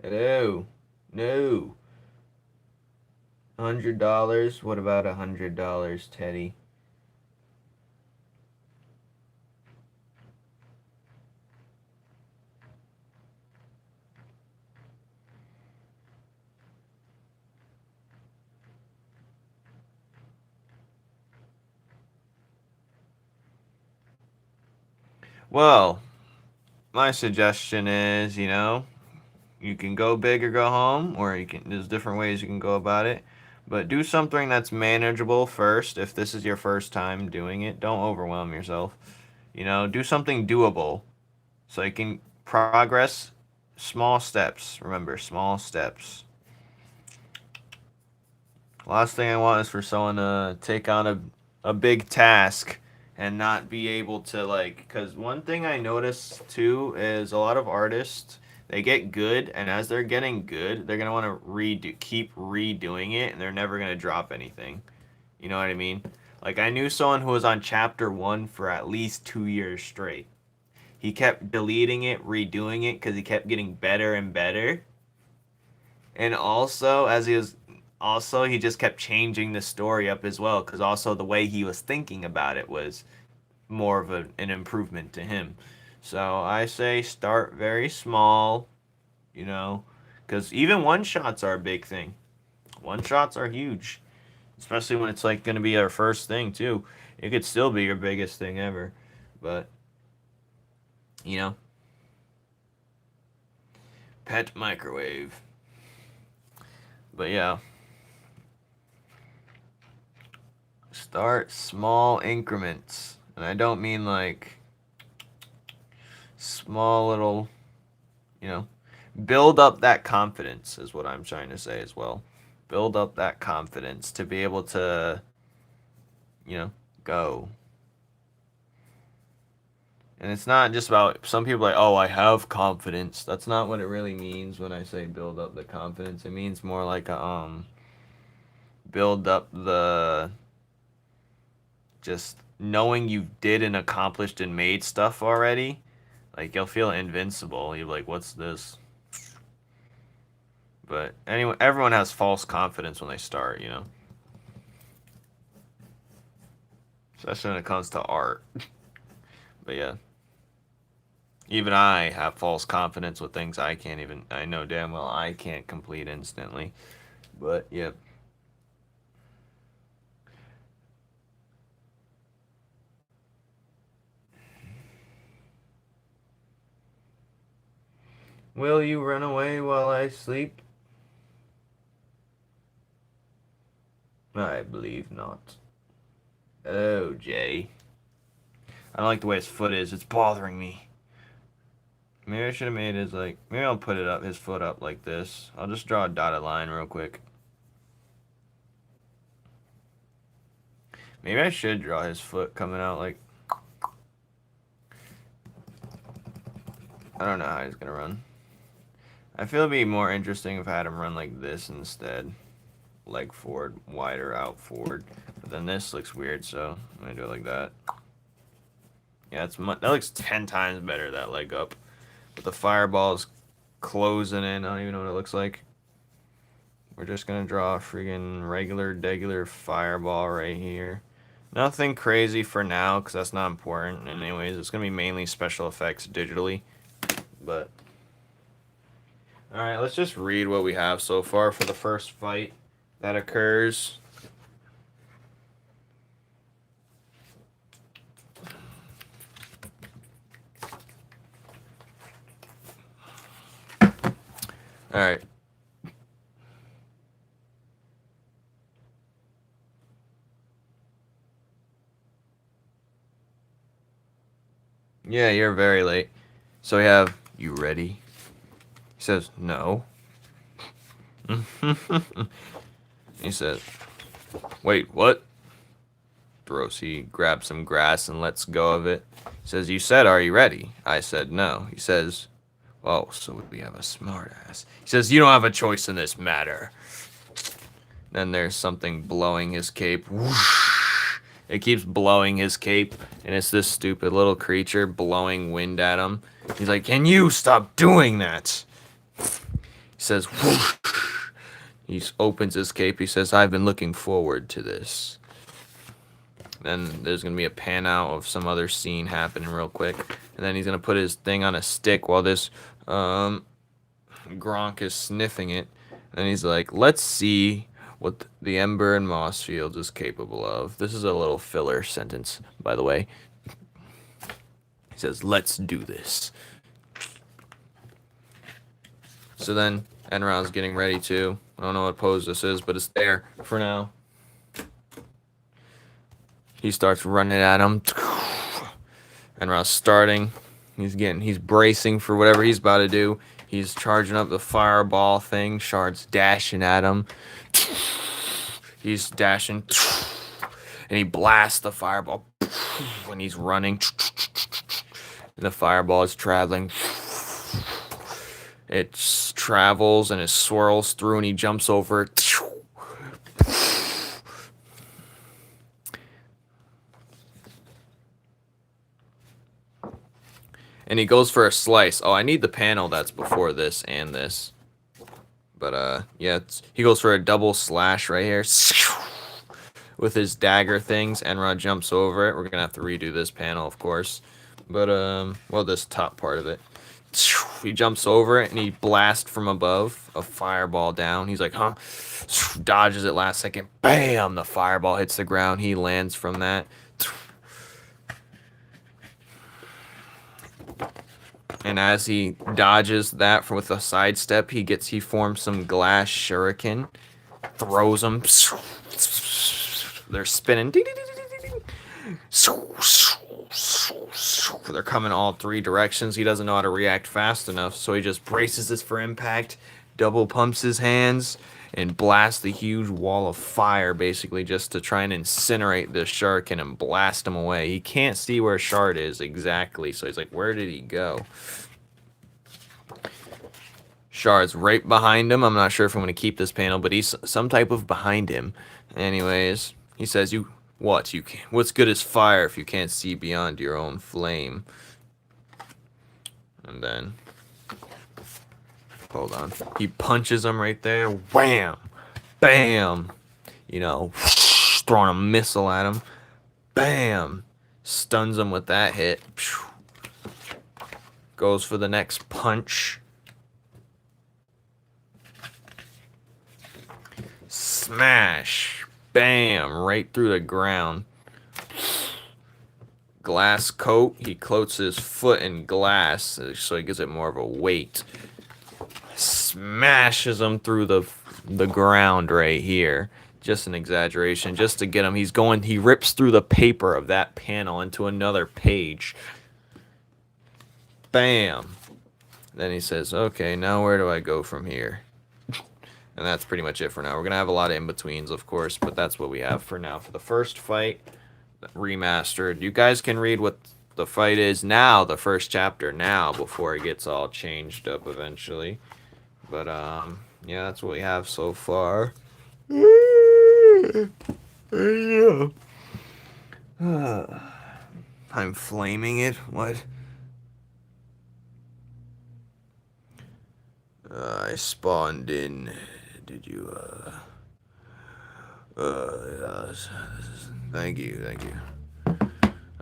Hello. No. $100. What about $100, Teddy? Well, my suggestion is, you know, you can go big or go home, or you can, there's different ways you can go about it. But do something that's manageable first. If this is your first time doing it, don't overwhelm yourself. You know, do something doable so you can progress. Small steps. Remember, small steps. Last thing I want is for someone to take on a big task and not be able to, like, because one thing I noticed too is a lot of artists, they get good, and as they're getting good, they're going to want to keep redoing it, and they're never going to drop anything. You know what I mean? Like, I knew someone who was on chapter 1 for at least 2 years straight. He kept deleting it, redoing it, because he kept getting better and better. And also, he just kept changing the story up as well, because also the way he was thinking about it was more of an improvement to him. So I say start very small, you know, because even one-shots are a big thing. One-shots are huge, especially when it's like going to be our first thing too. It could still be your biggest thing ever, but, you know, pet microwave. But yeah. Start small increments. And I don't mean like small little, you know, build up that confidence is what I'm trying to say as well. Build up that confidence to be able to, you know, go. And it's not just about, some people are like, oh, I have confidence. That's not what it really means when I say build up the confidence. It means more like build up the, just knowing you did and accomplished and made stuff already. Like, you'll feel invincible. You're like, what's this? But anyway, everyone has false confidence when they start, you know? Especially when it comes to art. But yeah. Even I have false confidence with things I can't even, I know damn well I can't complete instantly. But yeah. Will you run away while I sleep? I believe not. Oh, Jay. I don't like the way his foot is. It's bothering me. Maybe I should have made his, like, maybe I'll put it up, his foot up like this. I'll just draw a dotted line real quick. Maybe I should draw his foot coming out like, I don't know how he's gonna run. I feel it'd be more interesting if I had him run like this instead. Leg forward, wider out forward. But then this looks weird, so I'm gonna do it like that. Yeah, that looks 10 times better, that leg up. But the fireball's closing in. I don't even know what it looks like. We're just gonna draw a freaking regular fireball right here. Nothing crazy for now, because that's not important. Anyways, it's gonna be mainly special effects digitally. But alright, let's just read what we have so far for the first fight that occurs. Alright. Yeah, you're very late. So we have, you ready? He says, no. He says, wait, what? He grabs some grass and lets go of it. He says, you said, are you ready? I said, no. He says, oh, so we have a smartass. He says, you don't have a choice in this matter. Then there's something blowing his cape. Whoosh! It keeps blowing his cape, and it's this stupid little creature blowing wind at him. He's like, can you stop doing that? He says, whoosh! He opens his cape. He says, I've been looking forward to this. Then there's going to be a pan out of some other scene happening real quick. And then he's going to put his thing on a stick while this Gronk is sniffing it. And he's like, let's see what the Ember and Moss Fields is capable of. This is a little filler sentence, by the way. He says, let's do this. So then EnRa's getting ready too. I don't know what pose this is, but it's there for now. He starts running at him. EnRa's starting. He's bracing for whatever he's about to do. He's charging up the fireball thing. Shard's dashing at him. He's dashing. And he blasts the fireball when he's running. The fireball is traveling. It travels and it swirls through and he jumps over. And he goes for a slice. Oh, I need the panel that's before this and this. But, yeah, he goes for a double slash right here. With his dagger things. EnRa jumps over it. We're going to have to redo this panel, of course. But, well, this top part of it. He jumps over it and he blasts from above. A fireball down. He's like, huh? Dodges it last second. Bam! The fireball hits the ground. He lands from that. And as he dodges that with a sidestep, he forms some glass shuriken, throws them. They're spinning. They're coming all three directions. He doesn't know how to react fast enough, so he just braces this for impact, double pumps his hands, and blasts the huge wall of fire, basically, just to try and incinerate this shark and blast him away. He can't see where Shard is exactly, so he's like, where did he go? Shard's right behind him. I'm not sure if I'm going to keep this panel, but he's some type of behind him. Anyways, he says, what's good as fire if you can't see beyond your own flame? And then, hold on. He punches him right there. Wham! Bam! You know, throwing a missile at him. Bam! Stuns him with that hit. Goes for the next punch. Smash! Bam! Right through the ground. Glass coat. He coats his foot in glass, so he gives it more of a weight. Smashes him through the ground right here. Just an exaggeration, just to get him. He rips through the paper of that panel into another page. Bam! Then he says, okay, now where do I go from here? And that's pretty much it for now. We're going to have a lot of in-betweens, of course, but that's what we have for now. For the first fight, remastered. You guys can read what the fight is now, the first chapter now, before it gets all changed up eventually. But, yeah, that's what we have so far. I'm flaming it? What? I spawned in. Did you, thank you.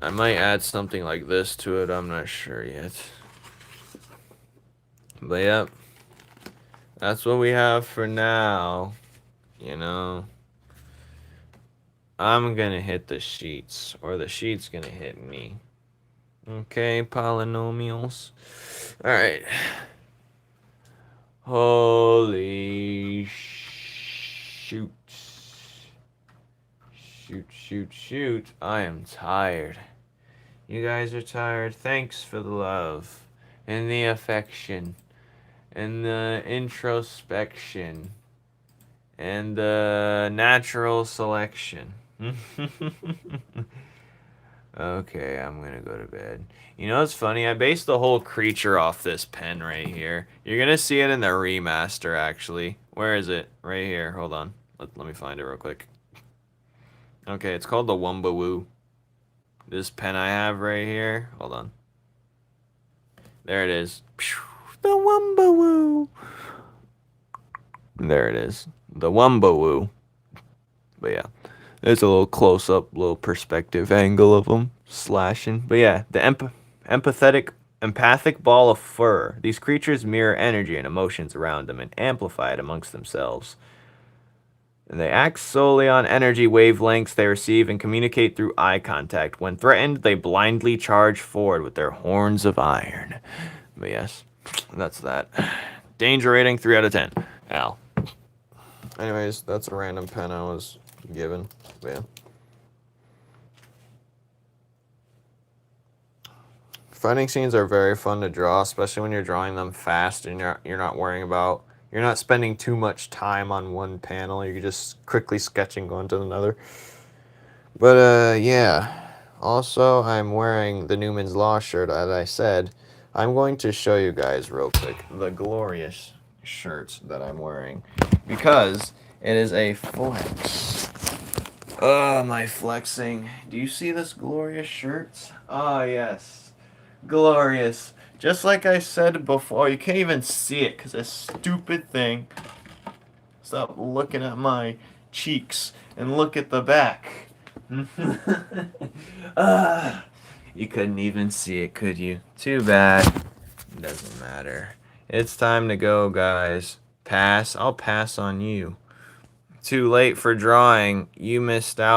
I might add something like this to it, I'm not sure yet. But yep, that's what we have for now, you know. I'm gonna hit the sheets, or the sheet's gonna hit me. Okay, polynomials. Alright. Holy shoot. Shoot. I am tired. You guys are tired. Thanks for the love and the affection and the introspection and the natural selection. Okay, I'm gonna go to bed. You know what's funny? I based the whole creature off this pen right here. You're gonna see it in the remaster, actually. Where is it? Right here. Hold on. Let me find it real quick. Okay, it's called the Wumbawoo. This pen I have right here. Hold on. There it is. The Wumbawoo. There it is. The Wumbawoo. But yeah. There's a little close-up, little perspective angle of them slashing. But yeah, the empathic ball of fur. These creatures mirror energy and emotions around them and amplify it amongst themselves. And they act solely on energy wavelengths they receive and communicate through eye contact. When threatened, they blindly charge forward with their horns of iron. But yes, that's that. Danger rating, 3 out of 10. Al. Anyways, that's a random pen I was given. But yeah. Fighting scenes are very fun to draw, especially when you're drawing them fast and you're not worrying about, you're not spending too much time on one panel. You're just quickly sketching going to another. But yeah. Also, I'm wearing the Numen's Law shirt, as I said. I'm going to show you guys real quick the glorious shirt that I'm wearing, because it is a flex. Oh, my flexing. Do you see this glorious shirt? Ah, yes. Glorious. Just like I said before, you can't even see it because this stupid thing. Stop looking at my cheeks and look at the back. You couldn't even see it, could you? Too bad. Doesn't matter. It's time to go, guys. Pass. I'll pass on you. Too late for drawing. You missed out.